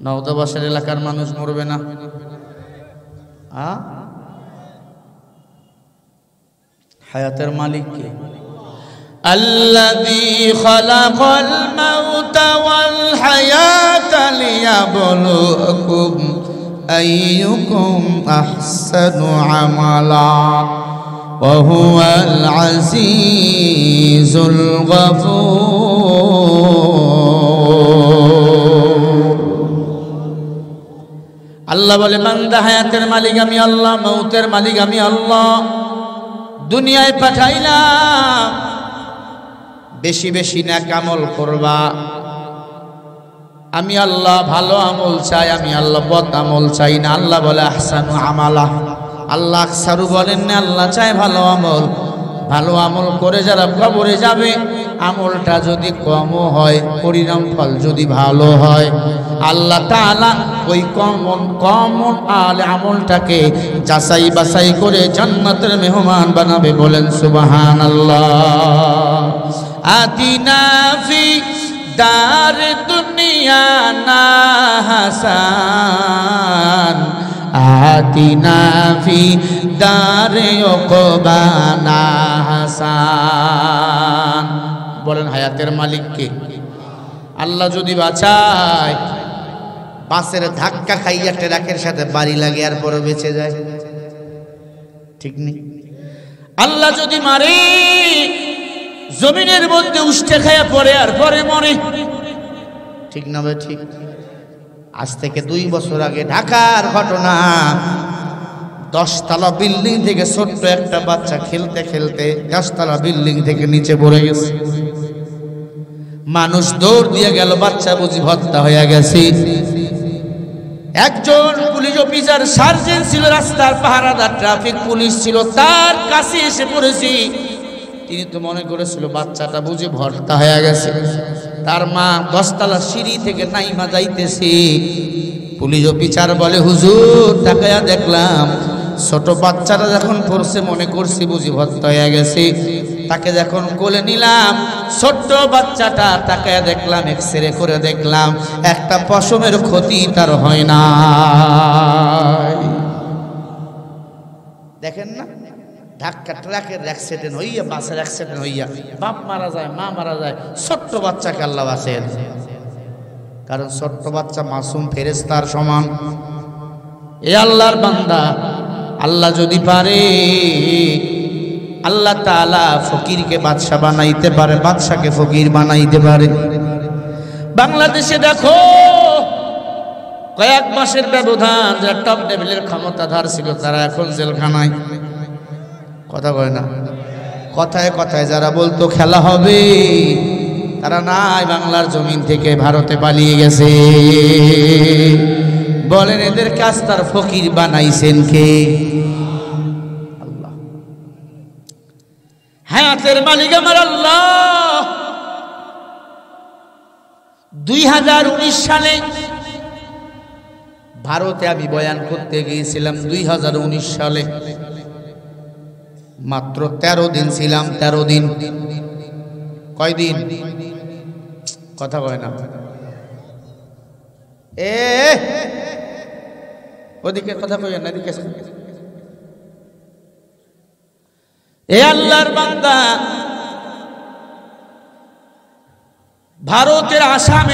নওদাবাসের এলাকার মানুষ মরবে না? হায়াতের মালিক কে? আল্লাযী খালাকাল মাউতা ওয়াল হায়াতা লিয়াবলুয়াকুম আইয়ুকুম আহসানু আমালা ওয়া হুয়াল আজিজুল গফুর। আল্লাহ বলে, বান্দা, হায়াতের মালিক আমি আল্লাহ, মৌতের মালিক আমি আল্লাহ। দুনিয়ায় পাঠাইলাম বেশি বেশি নেক আমল করবা। আমি আল্লাহ ভালো আমল চাই, আমি আল্লাহ বদ আমল চাই না। আল্লাহ বলে আহসানু আমালা। আল্লাহ আকসারু বলেন না, আল্লাহ চায় ভালো আমল। ভালো আমল করে যারা কবরে যাবে, আমলটা যদি কমও হয়, পরিণাম ফল যদি ভালো হয়, আল্লাহ তাআলা ওই কমন আমলটাকে যাচাই বাছাই করে জান্নাতের মেহমান বানাবে। বলেন সুবহানাল্লাহ। আতিনা ফি দার দুনিয়া না হাসান, আতিনা ফি দারে উকবা না হাসান। বলেন, হায়াতের মালিক কে? আল্লাহ যদি বাঁচায়, বাসের ধাক্কা খাইয়া ট্রাকের সাথে বাড়ি লাগে, আর পরে বেঁচে যায়, ঠিক নেই? আল্লাহ যদি মারে, জমিনের মধ্যে উষ্ঠে খাইয়া পড়ে, আর পরে মরে, ঠিক না ভাই? ঠিক। আজ থেকে 2 বছর আগে ঢাকার ঘটনা। 10 তলা বিল্ডিং থেকে ছোট্ট একটা বাচ্চা খেলতে খেলতে 10 তলা বিল্ডিং থেকে নিচে পড়ে গেছে। মানুষ দৌড় দিয়ে গেল, বাচ্চা বুঝি হত্যা হয়ে গেছে। একজন পুলিশ অফিসার সার্জেন্ট ছিল, রাস্তার পাহারাদার ট্রাফিক পুলিশ ছিল, তার কাছে এসে পড়েছি। তিনি তো মনে করেছিল বাচ্চাটা বুঝে ভর্তা হয়ে গেছে, তার মা 10 তলা সিঁড়ি থেকে নাইমা যাইতেছে। পুলিশ অফিসার বলে, হুজুর তাকায়া দেখলাম ছোট বাচ্চাটা যখন পড়ছে মনে করছি বুঝি ভর্তা হয়ে গেছে। তাকে যখন কোলে নিলাম ছোট্ট বাচ্চাটা, তাকায়া দেখলাম এক্সরে করে দেখলাম একটা পশমের ক্ষতি তার হয় না। দেখেন না, ধাক্কা ট্রাকের অ্যাক্সিডেন্ট হইয়া, বাসের অ্যাক্সিডেন্ট হইয়া বাপ মারা যায়, মা মারা যায়, ছোট্ট বাচ্চাকে আল্লাহ বাঁচায়। কারণ ছোট্ট বাচ্চা মাসুম ফেরেশতার সমান। এ আল্লাহর বান্দা, আল্লাহ যদি পারে, আল্লাহ তাআলা ফকিরকে বাদশা বানাইতে পারে, বাদশাকে ফকির বানাইতে পারে। বাংলাদেশে দেখো কয়েক মাসের ব্যবধান, যারা টপ লেভেলের ক্ষমতাধর ছিল তারা এখন জেলখানায়। কথা কয় না, কথায় কথায় যারা বলতো খেলা হবে তারা নাই, বাংলার জমিন থেকে ভারতে পালিয়ে গেছে। বলেন এদের কাজ তার ফকির বানাইছেন কে? আল্লাহ। হায়াতের মালিক আমার আল্লাহ। 2019 সালে ভারতে আমি বয়ান করতে গিয়েছিলাম। 2019 সালে মাত্র 13 দিন ছিলাম। 13 দিন। কয়দিন? কথা কয় না। ওদিকে কথা কই না, এদিকে এ আল্লাহর বান্দা, ভারতের আসাম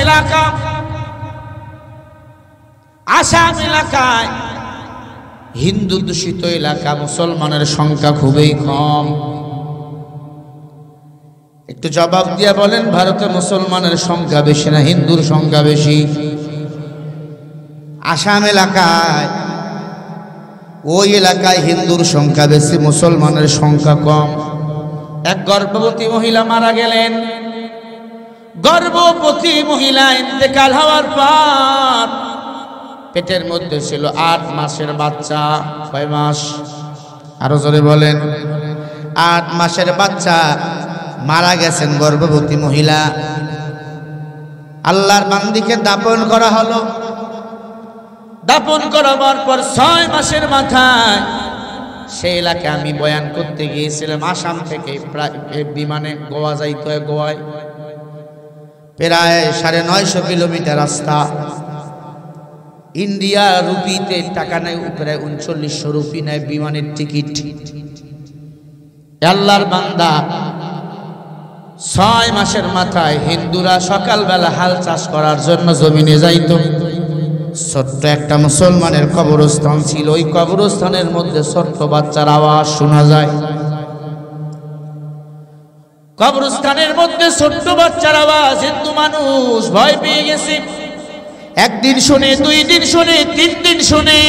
এলাকায় হিন্দু দূষিত এলাকা, মুসলমানের সংখ্যা খুবই কম। একটু জবাব দিয়া বলেন, ভারতে মুসলমানের সংখ্যা বেশি না হিন্দুর সংখ্যা বেশি? আসাম এলাকায়, ওই এলাকায় হিন্দুর সংখ্যা বেশি, মুসলমানের সংখ্যা কম। এক গর্ভবতী মহিলা মারা গেলেন। গর্ভবতী মহিলা ইন্তেকাল হওয়ার পর পেটের মধ্যে ছিল 8 মাসের বাচ্চা। কয় মাস? আরো জোরে বলেন। 8 মাসের বাচ্চা মারা গেছেন গর্ভবতী মহিলা। আল্লাহর বান্দিকে দাফন করা হলো। দাফন করাবার পর 6 মাসের মাথায় সেই এলাকায় আমি বয়ান করতে গিয়েছিলাম। আসাম থেকে প্রায় বিমানে গোয়া যাইতে হয়। গোয়ায় প্রায় 950 কিলোমিটার রাস্তা। ইন্ডিয়া রুপিতে টাকা নেয় প্রায় 3900 রুপি নেয় বিমানের টিকিট। আল্লাহর বান্দা, 6 মাসের মাথায় হিন্দুরা সকালবেলা হাল চাষ করার জন্য জমিনে যাইত। ছোট্ট একটা মুসলমানের কবরস্থান ছিল। ওই কবরস্থানের মধ্যে ছোট্ট বাচ্চার আওয়াজ শোনা যায়। কবরস্থানের মধ্যে ছোট্ট বাচ্চার আওয়াজ। হিন্দু মানুষ ভয় পেয়ে গেছে। 1 দিন শুনে, 2 দিন শুনে, 3 দিন শুনে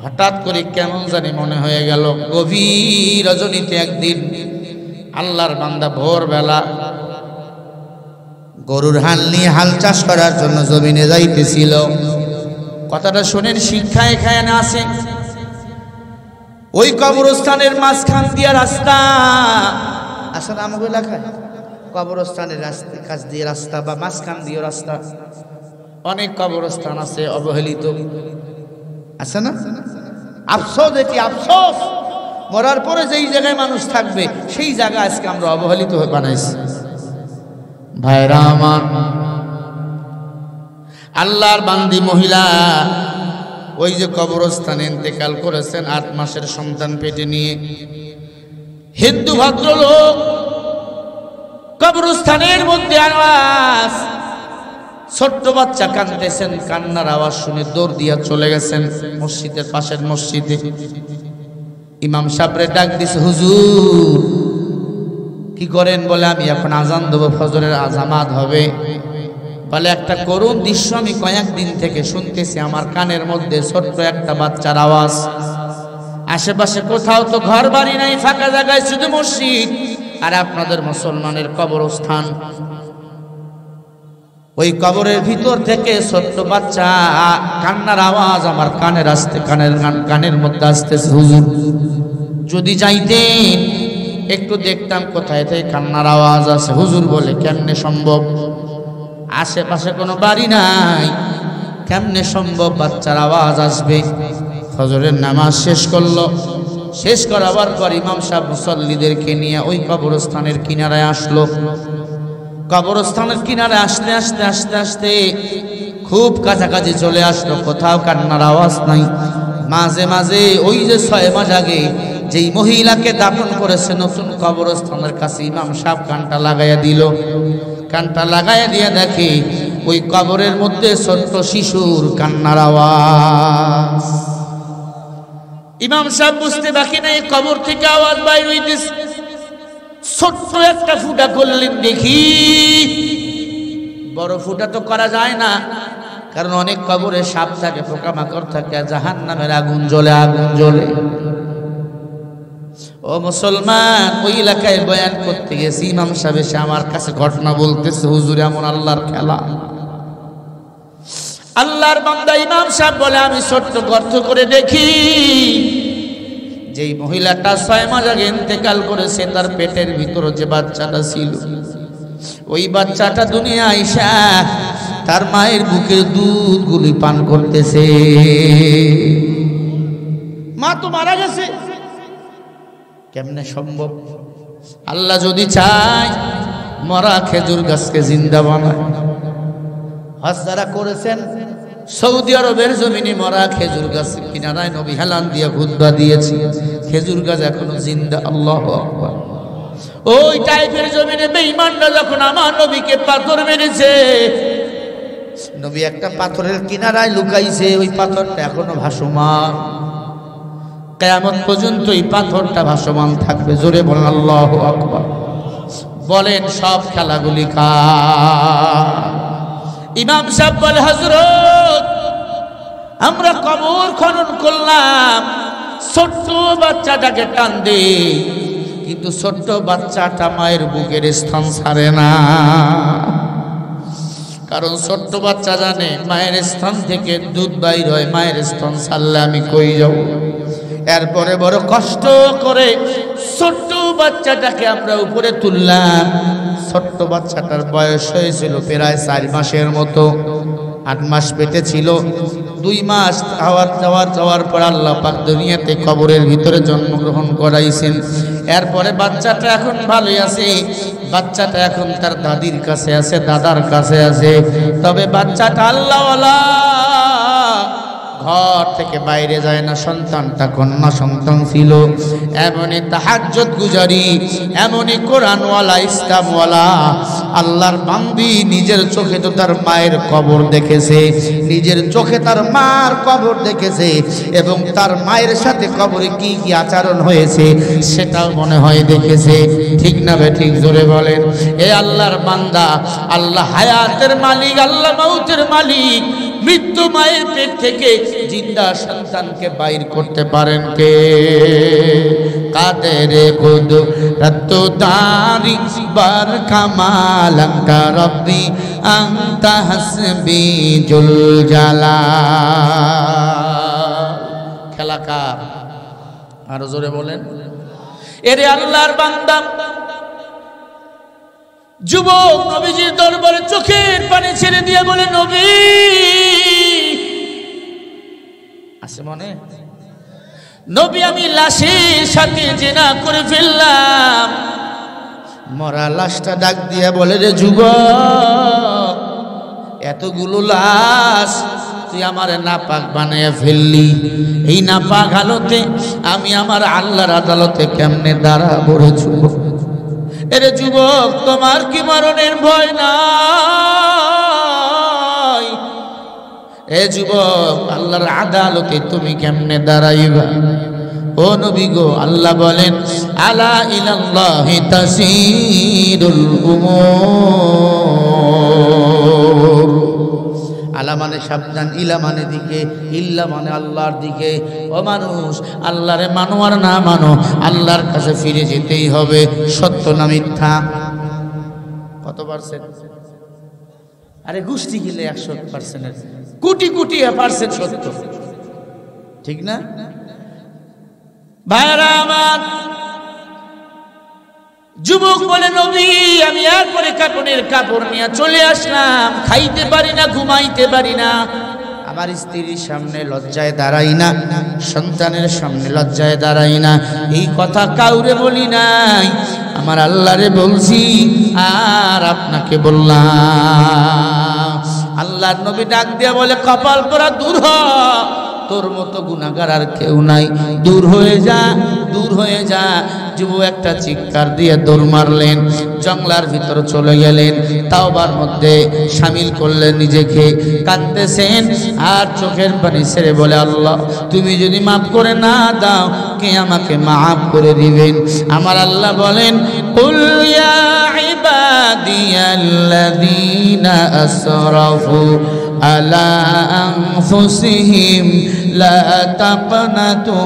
হঠাৎ করে কেমন জানি মনে হয়ে গেল। গভীর রজনীতে একদিন আল্লাহর বান্দা ভোরবেলা গরুর হাল নিয়ে হাল চাষ করার জন্য জমিনে যাইতেছিল। কথাটা শুনেন, শিক্ষা এখানে আছে। ওই কবরস্থানের মাঝখান দিয়ে রাস্তা। আসলে আমাকে এলাকায় কবরস্থানের রাস্তা, কাছ দিয়ে রাস্তা বা মাঝখান দিয়ে রাস্তা। অনেক কবরস্থান আছে অবহেলিত, আছে না? আফসোস, এটি আফসোস। মরার পরে যেই জায়গায় মানুষ থাকবে সেই জায়গা আজকে আমরা অবহেলিত হয়ে বানাইছি। ভাইরা আমার, আল্লাহর বান্দি মহিলা ওই যে কবরস্থানে ইন্তেকাল করেছেন 8 মাসের সন্তান পেটে নিয়ে। হিন্দু ভদ্রলোক কবরস্থানের মধ্যে আওয়াজ, ছোট্ট বাচ্চা কাঁদতেছেন। কান্নার আওয়াজ শুনে দৌড় দিয়া চলে গেছেন মসজিদের পাশের মসজিদে। ইমাম সাহেবরে ডাক দিছে, হুজুর কি করেন? বলে আমি এখন আজান দেবো, ফজরের আজামাত হবে। বলে একটা করুণ দৃশ্য আমি কয়েকদিন থেকে শুনতেছি আমার কানের মধ্যে, ছোট্ট একটা বাচ্চার আওয়াজ। আশেপাশে কোথাও তো ঘর বাড়ি নাই, ফাঁকা জায়গায় শুধু মসজিদ আর আপনাদের মুসলমানের কবরস্থান। ওই কবরের ভিতর থেকে ছোট্ট বাচ্চা কান্নার আওয়াজ আমার কানের আসতে কানের মধ্যে আসতেছে। হুজুর যদি যাইতেন একটু দেখতাম কোথায় থেকে কান্নার আওয়াজ আছে। হুজুর বলে কেমনে সম্ভব, আশেপাশে কোনো বাড়ি নাই, কেমনে সম্ভব বাচ্চার আওয়াজ আসবে। ফজরের নামাজ শেষ করলো, শেষ করাবার পর ইমাম সাহেব মুসল্লিদেরকে নিয়ে ওই কবরস্থানের কিনারায় আসলো। কবরস্থানের কিনারে আসতে আসতে আসতে আসতে খুব কাছাকাছি চলে আসলো, কোথাও কান্নার আওয়াজ নাই। মাঝে মাঝে ওই যে 6 মাস আগে যেই মহিলাকে দাফন করেছে নতুন কবরস্থানের কাছে ইমাম সাহেব কানটা লাগাইয়া দিল। কানটা লাগাইয়া দিয়ে দেখে ওই কবরের মধ্যে ছোট্ট শিশুর কান্নার আওয়াজ। ইমাম সাহেব বুঝতে বাকি নাই কবর থেকে আওয়াজ বাইর হইতেছে। ছোট্ট একটা ফুটা করলেন, দেখি বড় ফুটা তো করা যায় না, কারণ অনেক কবরে সাপ থাকে, পোকামাকড় থাকে, জাহান্নামের আগুন জ্বলে, আগুন জ্বলে। ও মুসলমান, ওই এলাকায় বয়ান করতে গেছি, ইমাম সাহেব এসে আমার কাছে ঘটনা বলতেছে। হুজুর এমন আল্লাহর খেলা। আল্লাহর বান্দা ইমাম সাহেব বলে আমি ছোট্ট গর্ত করে দেখি, যেই মহিলাটা 6 মাস আগে ইন্তেকাল করেছে তার পেটের ভিতরে যে বাচ্চাটা ছিল, ওই বাচ্চাটা দুনিয়া আইসা তার মায়ের বুকের দুধগুলি পান করতেছে। মা তো মারা গেছে, কেমনে সম্ভব? আল্লাহ যদি চায় মরা খেজুর গাছকে জিন্দা বানায়। হজ যারা করেছেন সৌদি আরবের জমিনে মরা খেজুর গাছ কিনারায় নবী হেলান দিয়ে খুতবা দিয়েছি, খেজুর গাছ এখনো জিন্দা। আল্লাহু আকবার। ওই টাইপের জমিনে বেঈমানরা যখন আমার নবীকে পাথর মেরেছে, নবী একটা পাথরের কিনারায় লুকাইছে, ওই পাথরটা এখনো ভাসমান। কিয়ামত পর্যন্ত এই পাথরটা ভাসমান থাকবে। জোরে বলেন আল্লাহু আকবার। বলেন সব খেলাগুলি কার? ইমাম সাহেব বলে হযরত আমরা কবর খনন করলাম, ছোট্ট বাচ্চাটাকে টান দে, কিন্তু ছোট্ট বাচ্চাটা মায়ের বুকের স্থান ছাড়ে না। কারণ ছোট্ট বাচ্চা জানে মায়ের স্থান থেকে দুধ বাইর হয়, মায়ের স্থান ছাড়লে আমি কই যাব। এরপরে বড় কষ্ট করে ছোট্ট বাচ্চাটাকে আমরা উপরে তুললাম। ছোট্ট বাচ্চাটার বয়স হয়েছিল প্রায় 4 মাসের মতো। 8 মাস পেটে ছিল, 2 মাস যাওয়ার পর আল্লাহ পাক দুনিয়াতে কবরের ভিতরে জন্মগ্রহণ করাইছেন। এরপরে বাচ্চাটা এখন ভালোই আছে, বাচ্চাটা এখন তার দাদির কাছে আছে, দাদার কাছে আছে। তবে বাচ্চাটা আল্লাহওয়ালা, ঘর থেকে বাইরে যায় না। সন্তানটা কন্যা সন্তান ছিল, এমনই তাহাজ্জুদ গুজারি, এমনই কোরআনওয়ালা, ইসলামওয়ালা আল্লাহর বান্দি। নিজের চোখে তো তার মায়ের কবর দেখেছে, নিজের চোখে তার মার কবর দেখেছে, এবং তার মায়ের সাথে কবরে কি কি আচরণ হয়েছে সেটাও মনে হয় দেখেছে। ঠিক না বে ঠিক? জোরে বলেন। এ আল্লাহর বান্দা, আল্লাহ হায়াতের মালিক, আল্লাহ মাউতের মালিক। মৃত্যু মায়ের পেট থেকে জিন্দা সন্তানকে বাইর করতে পারেন কে? কাদের কুদরত দারি বার কামাল আনতা রব্বি আনতা হাসবি জুল জালাল। খেলা কার? আরো জোরে বলেন। এরে আল্লাহর বান্দা, যুবক নবীজির দরবারে চোখের পানি ছেড়ে দিয়ে বলে, নবী আছে মনে? নবী আমি লাশের সাথে জিনা করে ফেললাম। মরা লাশটা ডাক দিয়ে বলে, রে যুবক, এতগুলো লাশ তুই আমার নাপাক বানিয়ে ফেললি। এই নাপাক হালতে আমি আমার আল্লাহর আদালতে কেমনে দাঁড়াবো রে যুবক? এরে যুবক, তোমার কি মরণের ভয় নাই? এ যুবক, আল্লাহর আদালতে তুমি কেমনে দাঁড়াইবা? ও নবী গো, আল্লাহ বলেন, আলা ইলাল্লাহি তাসিরুল উমুর। আলা মানে সাবধান, ইলা মানে দিকে, ইল্লা মানে আল্লাহর দিকে। ও মানুষ, আল্লাহরে মানো আর না মানো, আল্লাহর কাছে ফিরে যেতেই হবে। সত্য না মিথ্যা? কত পারছেন? আরে গোষ্ঠী গেলে 100%, কোটি কোটি % সত্য, ঠিক না ভাইরা আমার? যুবক বলে নবী আমি এরপরে কাপড়ের কাপড় নিয়ে চলে আসলাম, খাইতে পারি না, ঘুমাইতে পারি না, আমার স্ত্রীর সামনে লজ্জায় দাঁড়াই না, সন্তানের সামনে লজ্জায় দাঁড়াই না, এই কথা কাউরে বলি নাই, আমার আল্লাহরে বলছি আর আপনাকে বললাম। আল্লাহর নবী ডাক দিয়া বলে কপাল পরা দূর হ, তোর মতো গুনাহগার আর কেউ নাই, দূর হয়ে যা, দূর হয়ে যা। যুবক একটা চিৎকার দিয়ে দৌড় মারলেন, জঙ্গলার ভিতর চলে গেলেন, তাওবার মধ্যে শামিল করলেন নিজেকে, কাঁদতেছেন আর চোখের পানি ছেড়ে বলে আল্লাহ তুমি যদি মাফ করে না দাও কে আমাকে মাফ করে দিবেন? আমার আল্লাহ বলেন কুল ইয়া ইবাদিয়াল্লাযীনা আসরাফু আলা আনফুসিহিম লা তাকনাতু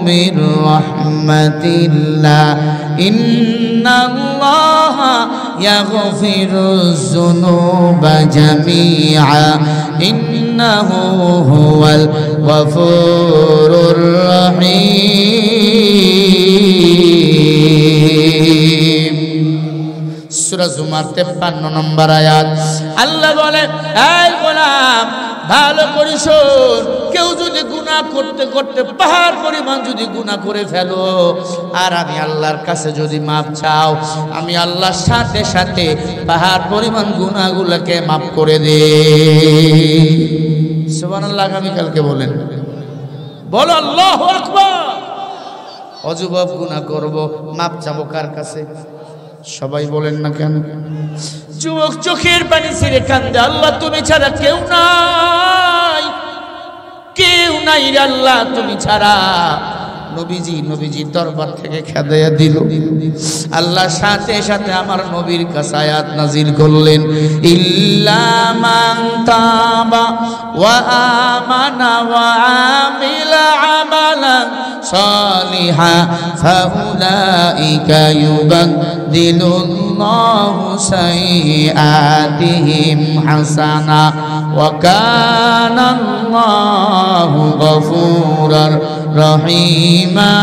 মির রাহমাতিল্লাহ ইন্নাল্লাহা ইয়াগফিরুয যুনুবা জামিআ ইন্নাহু হুয়াল গফুরুর রহিম। সূরা জুমার 53 নম্বর আয়াত। আল্লাহ বলে এই গোলাম ভালো করে শোন, কেউ যদি গুনাহ করতে করতে পাহাড় পরিমাণ যদি গুনাহ করে ফেলো আর আমি আল্লাহর কাছে যদি মাপ চাও, আমি আল্লাহর সাথে সাথে পাহাড় পরিমাণ গুনাহগুলোকে মাফ করে দেই। সুবহানাল্লাহ। আগামীকালকে বলেন, বলো আল্লাহু আকবার। অযুবক গুনাহ করব, মাপ চাবো কার কাছে? সবাই বলেন না কেন? যুবক চোখের পানি ছেড়ে কান্দে, আল্লাহ তুমি ছাড়া কেউ নাই, কেউ নাই রে আল্লাহ তুমি ছাড়া। নবীজি দরবার থেকে খেদাইয়া দিল। আল্লাহ সাথে সাথে আমার নবীর কাছে আয়াত নাজিল করলেন ইল্লা মান তাবা ওয়া আমানা ওয়া আমিলা আমালান সালিহা ফাউলাইকা ইউবাদদিলুল্লাহু সাইয়্যাতিহিম হাসানা ওয়া কানাল্লাহু গফুরার রহিমা।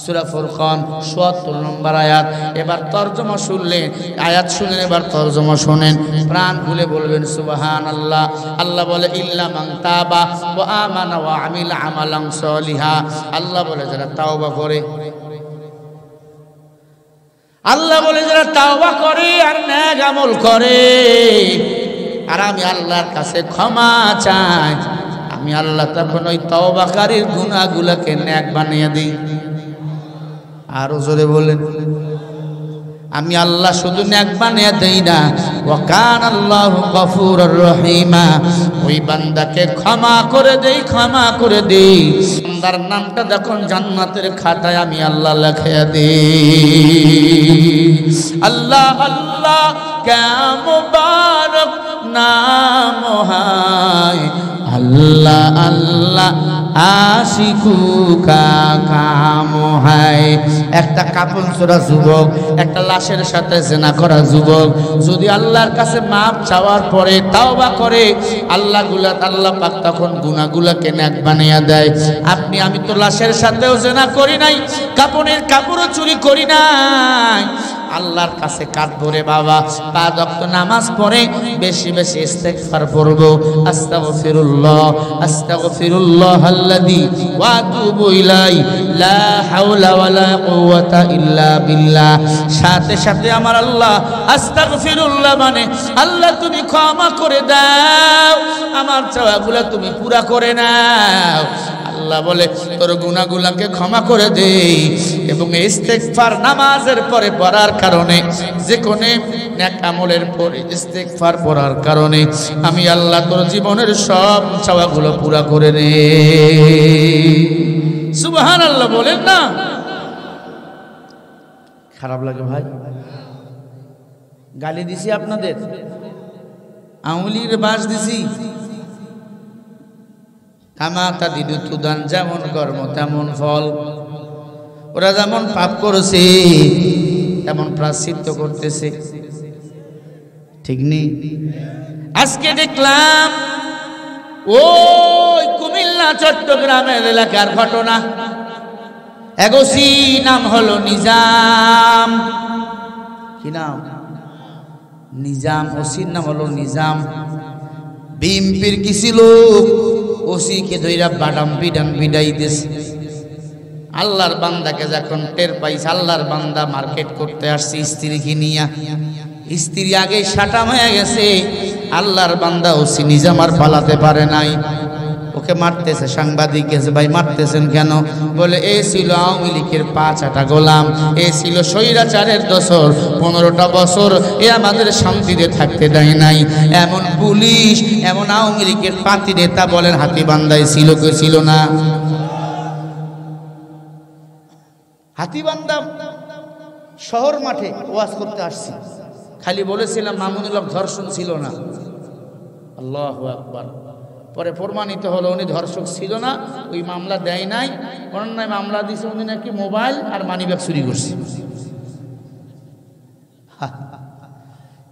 সূরা ফুরকান ৭৭ নম্বর আয়াত। এবার তরজমা শুনলেন, আয়াত শুনলেন, এবার তরজমা শুনেন, প্রাণ খুলে বলবেন সুবহানাল্লাহ। আল্লাহ বলে ইল্লা মান তাবা ওয়া আমানা ওয়া আমিলা আমালান সালিহা। আল্লাহ বলে যারা তাওবা করে, আল্লাহ বলে যারা তাওবা করে আর নেক আমল করে আর আমি আল্লাহর কাছে ক্ষমা চাই, আমি আল্লাহ তখন ওই তওবাকারীর গুনাহগুলোকে নেক বানিয়ে দিই। আরো জোরে বলেন, আমি আল্লাহ শুধু নেক বানিয়ে দেই না, ওয়া কানাল্লাহু গফুরুর রহিমা, ওই বান্দাকে ক্ষমা করে দেই, ক্ষমা করে দেই। বান্দার নামটা যখন জান্নাতের খাতায় আমি আল্লাহ লেখিয়ে দেই। আল্লাহ আল্লাহ কা মুবারক নাম হায়, আল্লাহ আল্লাহ আশিকু কা কাম হায়। একটা কাপন ছোড়া যুবক, একটা লাশের সাথে জিনা করা যুবক যদি আল্লাহর কাছে মাপ চাওয়ার পরে তাওবা করে, আল্লাহ পাক তখন গুনাহগুলোকে নেক বানিয়ে দেয়। আপনি আমি তো লাশের সাথেও জিনা করি নাই, কাপনের কাপড়ও চুরি করি নাই, আল্লাহর কাছে কাঁদবো রে বাবা, 5 ওয়াক্ত নামাজ পড়ে বেশি বেশি ইস্তেগফার পড়ব, আস্তাগফিরুল্লাহ আস্তাগফিরুল্লাহ আল্লাযী ওয়া আতুবু ইলাই লা হাওলা ওয়ালা কুওয়াতা ইল্লা বিল্লাহ। সাথে সাথে আমার আল্লাহ আস্তাগফিরুল্লাহ মানে আল্লাহ তুমি ক্ষমা করে দাও, আমার চাওয়াগুলো তুমি পুরা করে নাও। আল্লাহ বলে তোর গুনাহগুলোকে ক্ষমা করে দেই। এবং ইস্তেগফার নামাজের পরে পড়ার কারণে, যে কোনে নেক আমলের পরে ইস্তেগফার পড়ার কারণে আমি আল্লাহ তোর জীবনের সব চাওয়াগুলো পুরা করে নেই। সুবহানাল্লাহ বলেন না? খারাপ লাগে ভাই? গালি দিছি আপনাদের, আঙুলির বাস দিছি, কামাতা দিদু তুদান, যেমন কর্ম তেমন ফল। ওরা যেমন পাপ করেছে এমন প্রাশ্চিত্য করতেছে, ঠিক নেই? আজকে দেখলাম ওই কুমিল্লা চট্টগ্রামের এলাকার ঘটনা। এগোসি নাম হলো নিজাম। কি নাম? নিজাম। ওসির নাম হলো নিজাম। বিএমপির কিছু লোক ওসিকে ধইরা বাদাম পিডান পিডাইতেছে। আল্লাহর বান্দাকে যখন টের পাইছে, আল্লাহর বান্দা মার্কেট করতে আসছে স্ত্রীকে নিয়া, স্ত্রী আগে সাটাম হয়ে গেছে, আল্লাহর বান্দা ওসি নিজাম আর পালাতে পারে নাই। ওকে মারতেছে, সাংবাদিক গেছে, ভাই মারতেছেন কেন? বলে এ ছিল আওয়ামী লীগের 5 গোলাম, এ ছিল স্বৈরাচারের দোসর, 15টা বছর এ আমাদের শান্তিতে থাকতে দেয় নাই। এমন পুলিশ, এমন আওয়ামী লীগের পাতি নেতা বলেন হাতীবান্ধায় ছিল কে ছিল না? হাতীবান্ধা শহর মাঠে ওয়াজ করতে আসছি, খালি বলেছিলাম মামুনুল হক ধর্ষণ ছিল না। আল্লাহু আকবার। পরে প্রমাণিত হলো উনি ধর্ষক ছিল না, ওই মামলা দেয় নাই, অন্যায় মামলা দিয়েছে, উনি নাকি মোবাইল আর মানিব্যাগ চুরি করছে।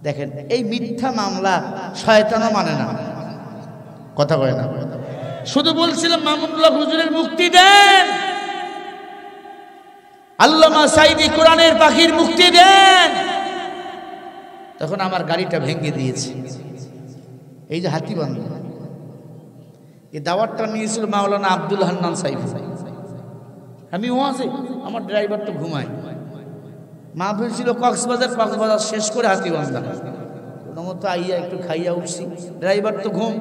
দেখেন এই মিথ্যা মামলা শয়তানও মানে না, কথা কয় না। শুধু বলছিলাম মামুনুল হক হুজুরের মুক্তি দেন, আল্লামা সাঈদী কোরআনের পাখির মুক্তি দেন। তখন আমার গাড়িটা ভেঙে দিয়েছে। এই যে হাতীবান্ধা, এই দাওয়াতটা নিয়েছিল মাওলানা আব্দুল হান্নান সাহেব। আমি ওয়াজে, আমার ড্রাইভার তো ঘুমায়। মাহফিল ছিল কক্সবাজার, কক্সবাজার শেষ করে হাতীবান্ধা, কোনো মতো আইয়া একটু খাইয়া উঠছি, ড্রাইভার তো ঘুম।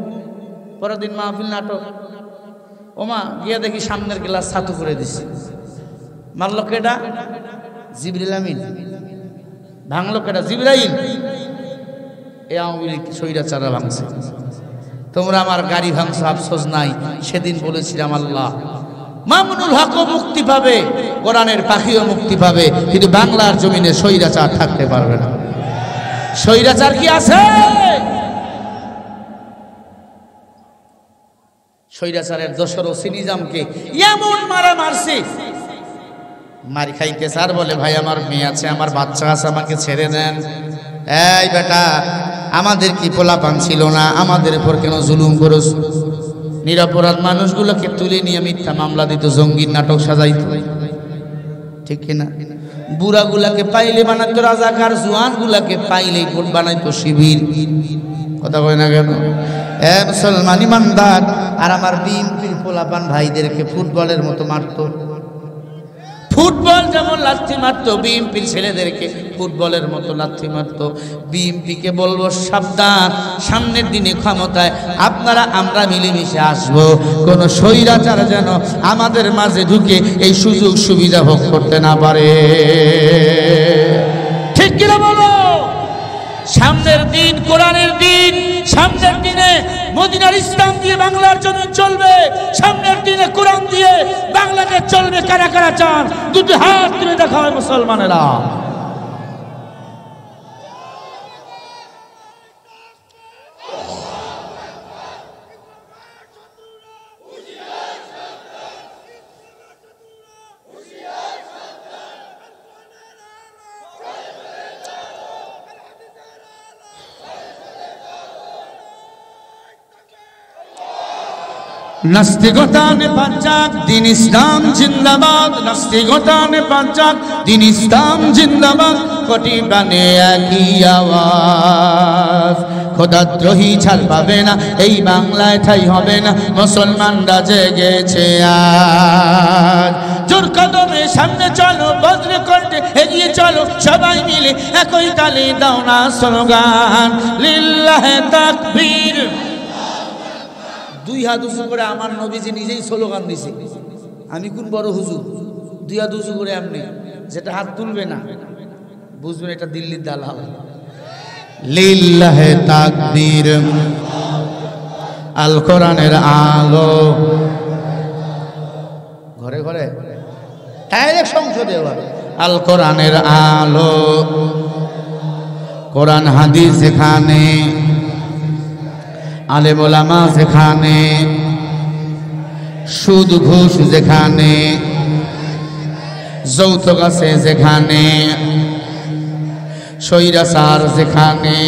পরের দিন মাহফিল নাটক, ওমা গিয়া দেখি সামনের গ্লাস ছাতু করে দিছে। মারলো কেডা? জিবরিল আমিন। ভাঙলো কেডা? জিবরাইল। এ আওয়ামী লীগ স্বৈরাচাররা ভাঙছে। তোমরা আমার গাড়ি ভাঙছো, আফসোস নাই। সেদিন বলেছিলাম আল্লাহ মামুনুল হকও মুক্তি পাবে, কোরআনের পাখিও মুক্তি পাবে, কিন্তু বাংলার জমিনে স্বৈরাচার থাকতে পারবে না। স্বৈরাচার কি আছে? স্বৈরাচারের দোসর ওসি নিজামকে এমন মারা মারছে, মারি খাইতেছে আর বলে ভাই আমার মেয়ে আছে, আমার বাচ্চা আছে, আমাকে ছেড়ে দেন। এই বেটা, আমাদের কি পোলাপান ছিল না? আমাদের উপর কেন জুলুম করস? নিরপরাধ মানুষগুলোকে তুলে নিয়ে মিথ্যা মামলা দিত, জঙ্গির নাটক সাজাইত, ঠিক কিনা? বুড়াগুলাকে পাইলে বানাইতো রাজাকার, জোয়ানগুলাকে পাইলেই ভোট বানাইতো শিবির, কথা কয় না কেন? মুসলমান ইমানদার আর আমার বিএনপির পোলাপান ভাইদেরকে ফুটবলের মতো মারতো। ফুটবল যেমন লাথি মারতো, বিএনপির ছেলেদেরকে ফুটবলের মতো লাথি মারতো। বিএনপিকে বলবো সাবধান, সামনের দিনে ক্ষমতায় আপনারা আমরা মিলেমিশে আসবো, কোন স্বৈরাচার যেন আমাদের মাঝে ঢুকে এই সুযোগ সুবিধা ভোগ করতে না পারে, ঠিক কিনা বলো? সামনের দিন কোরআনের দিন, সামনের দিনে মদিনার ইসলাম দিয়ে বাংলার জমিন চলবে, সামনের দিনে কোরআন দিয়ে বাংলাদেশ চলবে। কারা কারা চান? দুটি হাত তুলে দেখা হয় মুসলমানেরা। নাস্তিকতা নে পাঞ্জাব, দিন ইসলাম জিন্দাবাদ। নাস্তিকতা নে পাঞ্জাব, দিন ইসলাম জিন্দাবাদ। কোটি প্রাণে একই আওয়াজ, খোদাদ্রোহী ছাড় পাবে না, এই বাংলায় ঠাই হবে না, মুসলমানরা জেগেছে আজ। জোর কদমে সামনে চলো, বজ্র কণ্ঠে এগিয়ে চলো, সবাই মিলে একই তালে দাও না স্লোগান, লিল্লাহে তাকবীর। দুই হাত উঁচু করে আমার নবীজি নিজেই স্লোগান দিছে। আমি কোন বড় হুজুর, দুই হাত উঁচু করে এমনি, যেটা হাত তুলবে না বুঝবেন এটা দিল্লির দালাল। লিল্লাহে তাকবীর, আল কোরআনের আলো। ঘরে ঘরে ডাইরেক্ট সংসদে আল কোরআনের আলো, কোরআন হাদিস যেখানে, আলেম ওলামা যেখানে, সুদ ঘুষ যেখানে, যৌতুক আছে যেখানে, স্বৈরাচার যেখানে,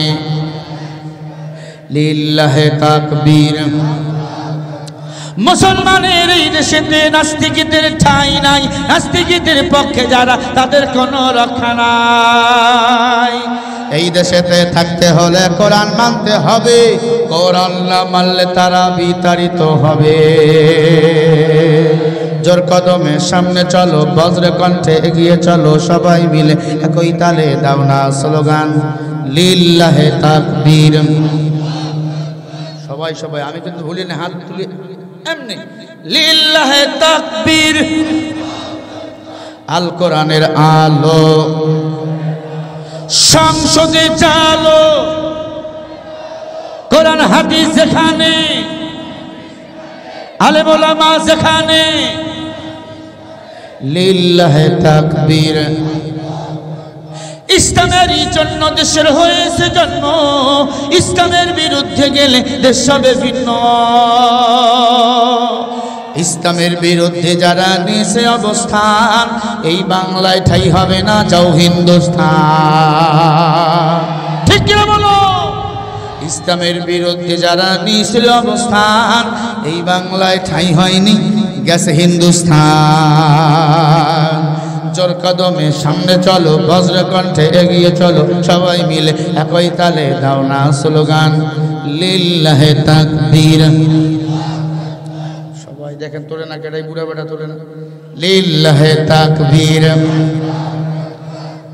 লিল্লাহে তাকবীর। মুসলমানের এই দেশেতে নাস্তিকদের ঠাঁই নাই, নাস্তিকদের পক্ষে যারা তাদের কোনো রক্ষা নাই। এই দেশেতে থাকতে হলে কোরআন মানতে হবে, কোরআন না মানলে তারা বিতাড়িত হবে। জোর কদমে সামনে চলো, বজ্র কণ্ঠে এগিয়ে চলো, সবাই মিলে একই তালে দাও না স্লোগান লিল্লাহে তাকবীর। সবাই সবাই, আমি কিন্তু ভুলি না, হাত তুলি এমনি লিল্লাহে তাকবীর। আল কোরআনের আলো সংসদে চালো, কোরআন হাদিস যেখানে, আলেম ওলামা যেখানে, লিল্লাহে তাকবীর। ইসলামের জন্য দেশের হয়েছে জন্ম, ইসলামের বিরুদ্ধে গেলে দেশ হবে ভিন্ন। ইসলামের বিরুদ্ধে যারা নিয়েছে অবস্থান, এই বাংলায় ঠাই হবে না, যাও হিন্দুস্তান। ঠিক কিনা বলো? ইসলামের বিরুদ্ধে যারা নিয়েছিল অবস্থান, এই বাংলায় ঠাই হয়নি, গেছে হিন্দুস্তান। জোর কদমে সামনে চলো, বজ্র কণ্ঠে এগিয়ে চলো, সবাই মিলে একই তালে দাও না স্লোগান লিল্লাহে তাকবীর। সবাই দেখেন, তোলে না কেটাই, বুড়া বেটা তোলে না, লিল্লাহে তাকবীর।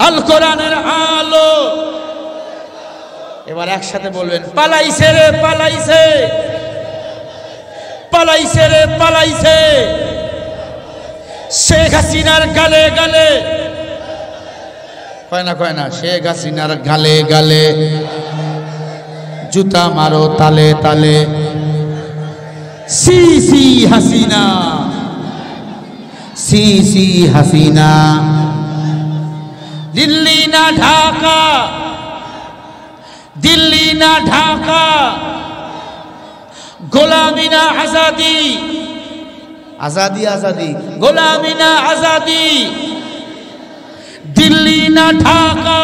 আল কোরআনের আলো। এবার একসাথে বলবেন, পালাইছে রে পালাইছে, পালাইছে রে পালাইছে শেখ হাসিনার গালে গালে। কয় না শেখ হাসিনার গালে গালে, জুতা মারো তালে তালে। সি সি হাসিনা, সি সি হাসিনা। দিল্লি না ঢাকা, দিল্লি না ঢাকা, গোলামি না আজাদি, আজাদি আজাদি, গোলামি না আজাদি। দিল্লি না ঢাকা,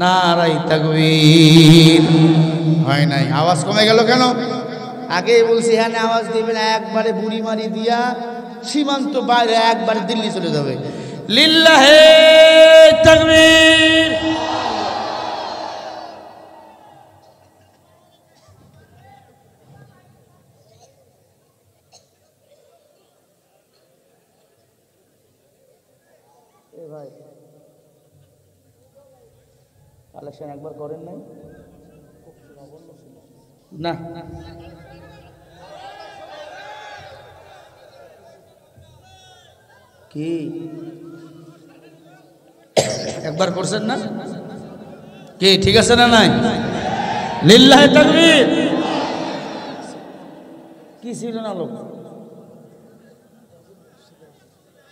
নারাই তাকবীর। হয় নাই, আওয়াজ কমে গেল কেন? আগে বলছি হ্যাঁ আওয়াজ দিবে না, একবারে বুড়ি মারি দিয়া সীমান্ত বাইরে একবারে দিল্লি চলে যাবে। লিল্লাহে তাকবীর। ভাই কালেকশন একবার করেন নাই না? কি একবার করছেন না? কি ঠিক আছে না? নাই, লিল্লাহে তাকবীর। কি ছিল না লোক?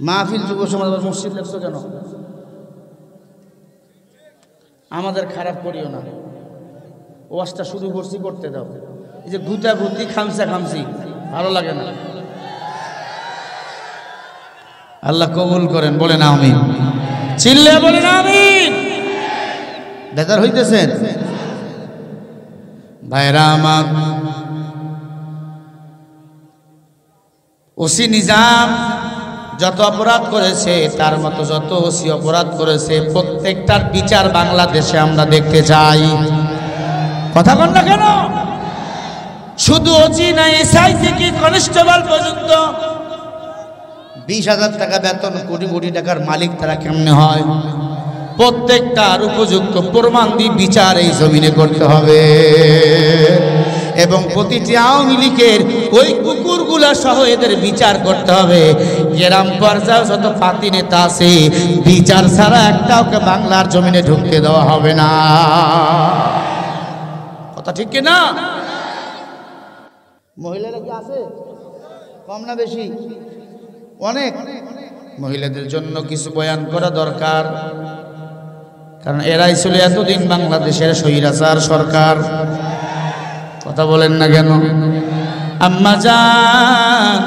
মাহফিল যুব সমাজ মসজিদ লেখছো কেন? আমাদের খারাপ করিও না, ওয়াজটা শুরু করছি, করতে দাও। এই যে গুতা গুতি খামসা খামসি ভালো লাগে না। আল্লাহ কবুল করেন, বলেন আমিন। চিল্লে বলেন আমিন। বেজার হইতেছেন ভাইরা আমার? ওসি নিজাম যত অপরাধ করেছে, তার মতো যত ওসি অপরাধ করেছে, প্রত্যেকটার বিচার বাংলাদেশে আমরা দেখতে চাই। কথা বল না কেন? শুধু ওসি না, এসআই থেকে কনস্টেবল পর্যন্ত 20,000 টাকা বেতন, কোটি কোটি টাকার মালিক তারা কেমনে হয়? প্রত্যেকটার উপযুক্ত প্রমাণ দিয়ে বিচার এই জমিনে করতে হবে। এবং প্রতিটি আওয়ামী লীগের ওই কুকুরগুলা সহ এদের বিচার করতে হবে। গ্রাম পর্যায়ে যত পাতি নেতা আছে, বিচার ছাড়া একটাওকে বাংলার জমিনে ঢুকতে দেওয়া হবে না। কথা ঠিক কিনা? মহিলারা কি আছে? কম না বেশি? অনেক। মহিলাদের জন্য কিছু বয়ান করা দরকার, কারণ এরাই ছিল এতদিন বাংলাদেশের স্বৈরাচার সরকার। কথা বলেন না কেন? আম্মা জান,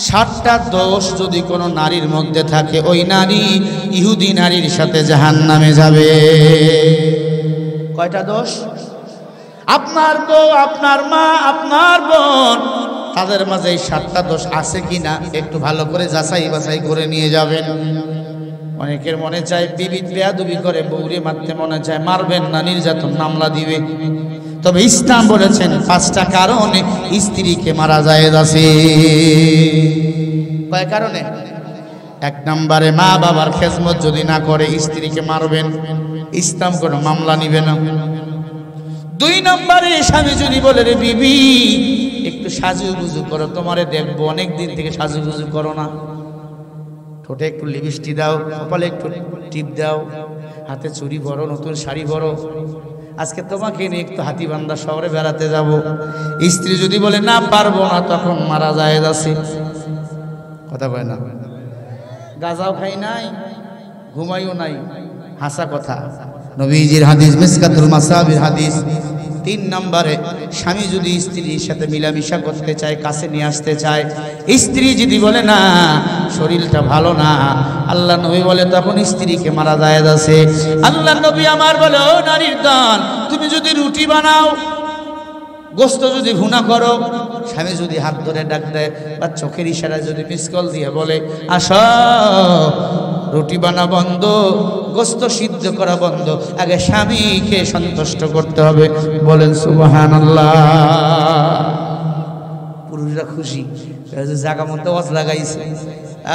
7টা দোষ যদি কোনো নারীর মধ্যে থাকে ওই নারী ইহুদি নারীর সাথে জাহান্নামে যাবে। কয়টা দোষ? আপনার বউ, আপনার মা, আপনার বোন, তাদের মাঝে এই 7টা দোষ আছে কিনা একটু ভালো করে যাচাই বাছাই করে নিয়ে যাবেন। অনেকের মনে চায় বিবি বেয়াদবি করে বউরে মারতে মনে চায়, মারবেন না, নির্যাতন মামলা দিবে। তবে ইসলাম বলেছেন 5টা কারণে স্ত্রীকে মারা জায়েজ আছে। কয় কারণে? 1 নম্বরে মা বাবার খেজমত যদি না করে স্ত্রীকে মারবেন, ইসলাম কোনো মামলা নিবে না। 2 নম্বরে স্বামী যদি বলে রে বিবি একটু সাজুগুজু করো, তোমারে দেখবো, অনেক দিন থেকে সাজুগুজু করো না, ঠোঁটে একটু লিপস্টিক দাও, কপালে একটু টিপ দাও, হাতে চুড়ি পরো, নতুন শাড়ি পরো, আজকে তোমাকে নিয়ে একটু হাতিবান্ধা শহরে বেড়াতে যাব। স্ত্রী যদি বলে না পারবো না, তখন মারা জায়েজ আছে। কথা কয় না? গাজাও খাই নাই, ঘুমাইও নাই, হাসা কথা। নবীজির হাদিস, মিসকাতুল মাসাবির হাদিস। 3 নম্বরে স্বামী যদি স্ত্রীর সাথে মিলামিশা করতে চায়, কাছে নিয়ে আসতে চায়, স্ত্রী যদি বলে না শরীরটা ভালো না, আল্লাহ নবী বলে তখন স্ত্রীকে মারা জায়েজ আছে। আল্লাহ নবী আমার বলে ও নারীর দল, তুমি যদি রুটি বানাও, গোস্ত যদি ভুনা করো, স্বামী যদি হাত ধরে ডাক দেয় বা চোখের ইশারায় যদি মিসকল দিয়ে বলে আসো, রুটি বানা বন্ধ, গোস্ত সিদ্ধ করা বন্ধ, আগে স্বামীকে সন্তুষ্ট করতে হবে। বলেন সুবহানাল্লাহ। পুরুষরা খুশি, জায়গা মতো ওয়াজ লাগাইছে।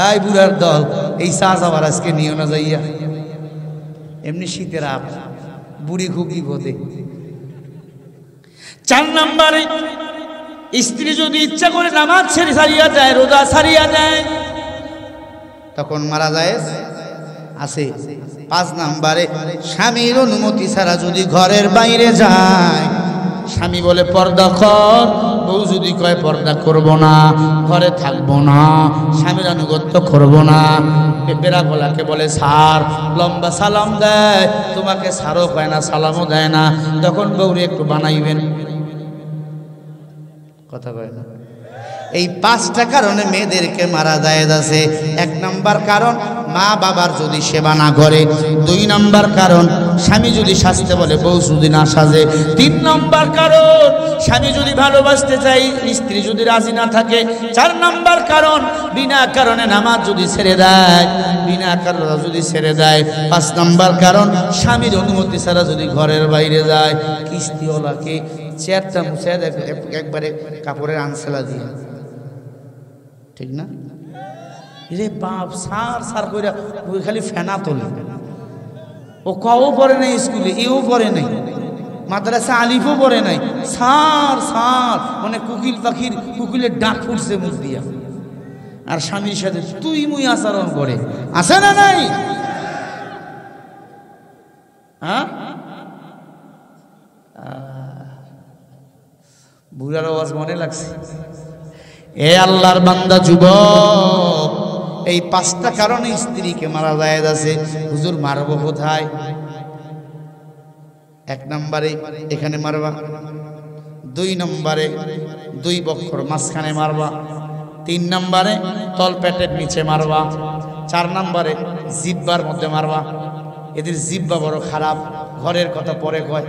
এই বুড়ার দল, এই চাষ আবার আজকে নিও না যাইয়া, এমনি শীতের আপ, বুড়ি খুব বিপদে। 4 নম্বরে স্ত্রী যদি ইচ্ছা করে নামাজ ছাড়িয়া দেয়, রোজা ছাড়িয়া দেয়, তখন মারা জায়েজ আছে। 5 নম্বরে স্বামীর অনুমতি ছাড়া যদি ঘরের বাইরে যায়, স্বামী বলে পর্দা কর, বউ যদি কয় পর্দা করব না, ঘরে থাকবো না, স্বামীর আনুগত্য করব না, বেড়া গলাকে বলে সার, লম্বা সালাম দেয়, তোমাকে সারও কয় না, সালামও দেয় না, তখন বউরে একটু বানাইবেন। কথা কয় না? এই 5টা কারণে মেয়েদেরকে মারা জায়েজ আছে। 1 নম্বর কারণ মা বাবার যদি সেবা না করে। 2 নম্বর কারণ স্বামী যদি সাজতে বলে, বউ যদি না সাজে। 3 নম্বর কারণ স্বামী যদি ভালোবাসতে চাই, স্ত্রী যদি রাজি না থাকে। 4 নম্বর কারণ বিনা কারণে নামাজ যদি ছেড়ে দেয়, বিনা কারণে যদি ছেড়ে দেয়। 5 নম্বর কারণ স্বামীর অনুমতি ছাড়া যদি ঘরের বাইরে যায়। কিস্তিওয়ালাকে চেয়ারটা মুছে একবারে কাপড়ের আনসেলা দিয়ে, ঠিক না রে বাপ, সার সার করে খালি ফেনা তোলে। ও কও পড়ে নাই স্কুলে, এও পড়ে নাই, মাদ্রাসা আলিফও পড়ে নাই, সার সার মানে কুকিল পাখির কুকিলের ডাক ফুটছে মুখ দিয়া, আর স্বামীর সাথে তুই মুই আচরণ করে। আছে না নাই? হ্যাঁ, বুড়ার আওয়াজ মনে লাগছে। এ আল্লাহর বান্দা যুবক, এই 5টা কারণে স্ত্রীকে মারা জায়েজ আছে। হুজুর মারবো কোথায়? 1 নম্বরে এখানে মারবা, 2 নম্বরে 2 বক্ষর মাঝখানে মারবা, 3 নম্বরে তল পেটের নিচে মারবা, 4 নম্বরে জিহ্বার মধ্যে মারবা। এদের জিহ্বা বড় খারাপ, ঘরের কথা পরে কয়,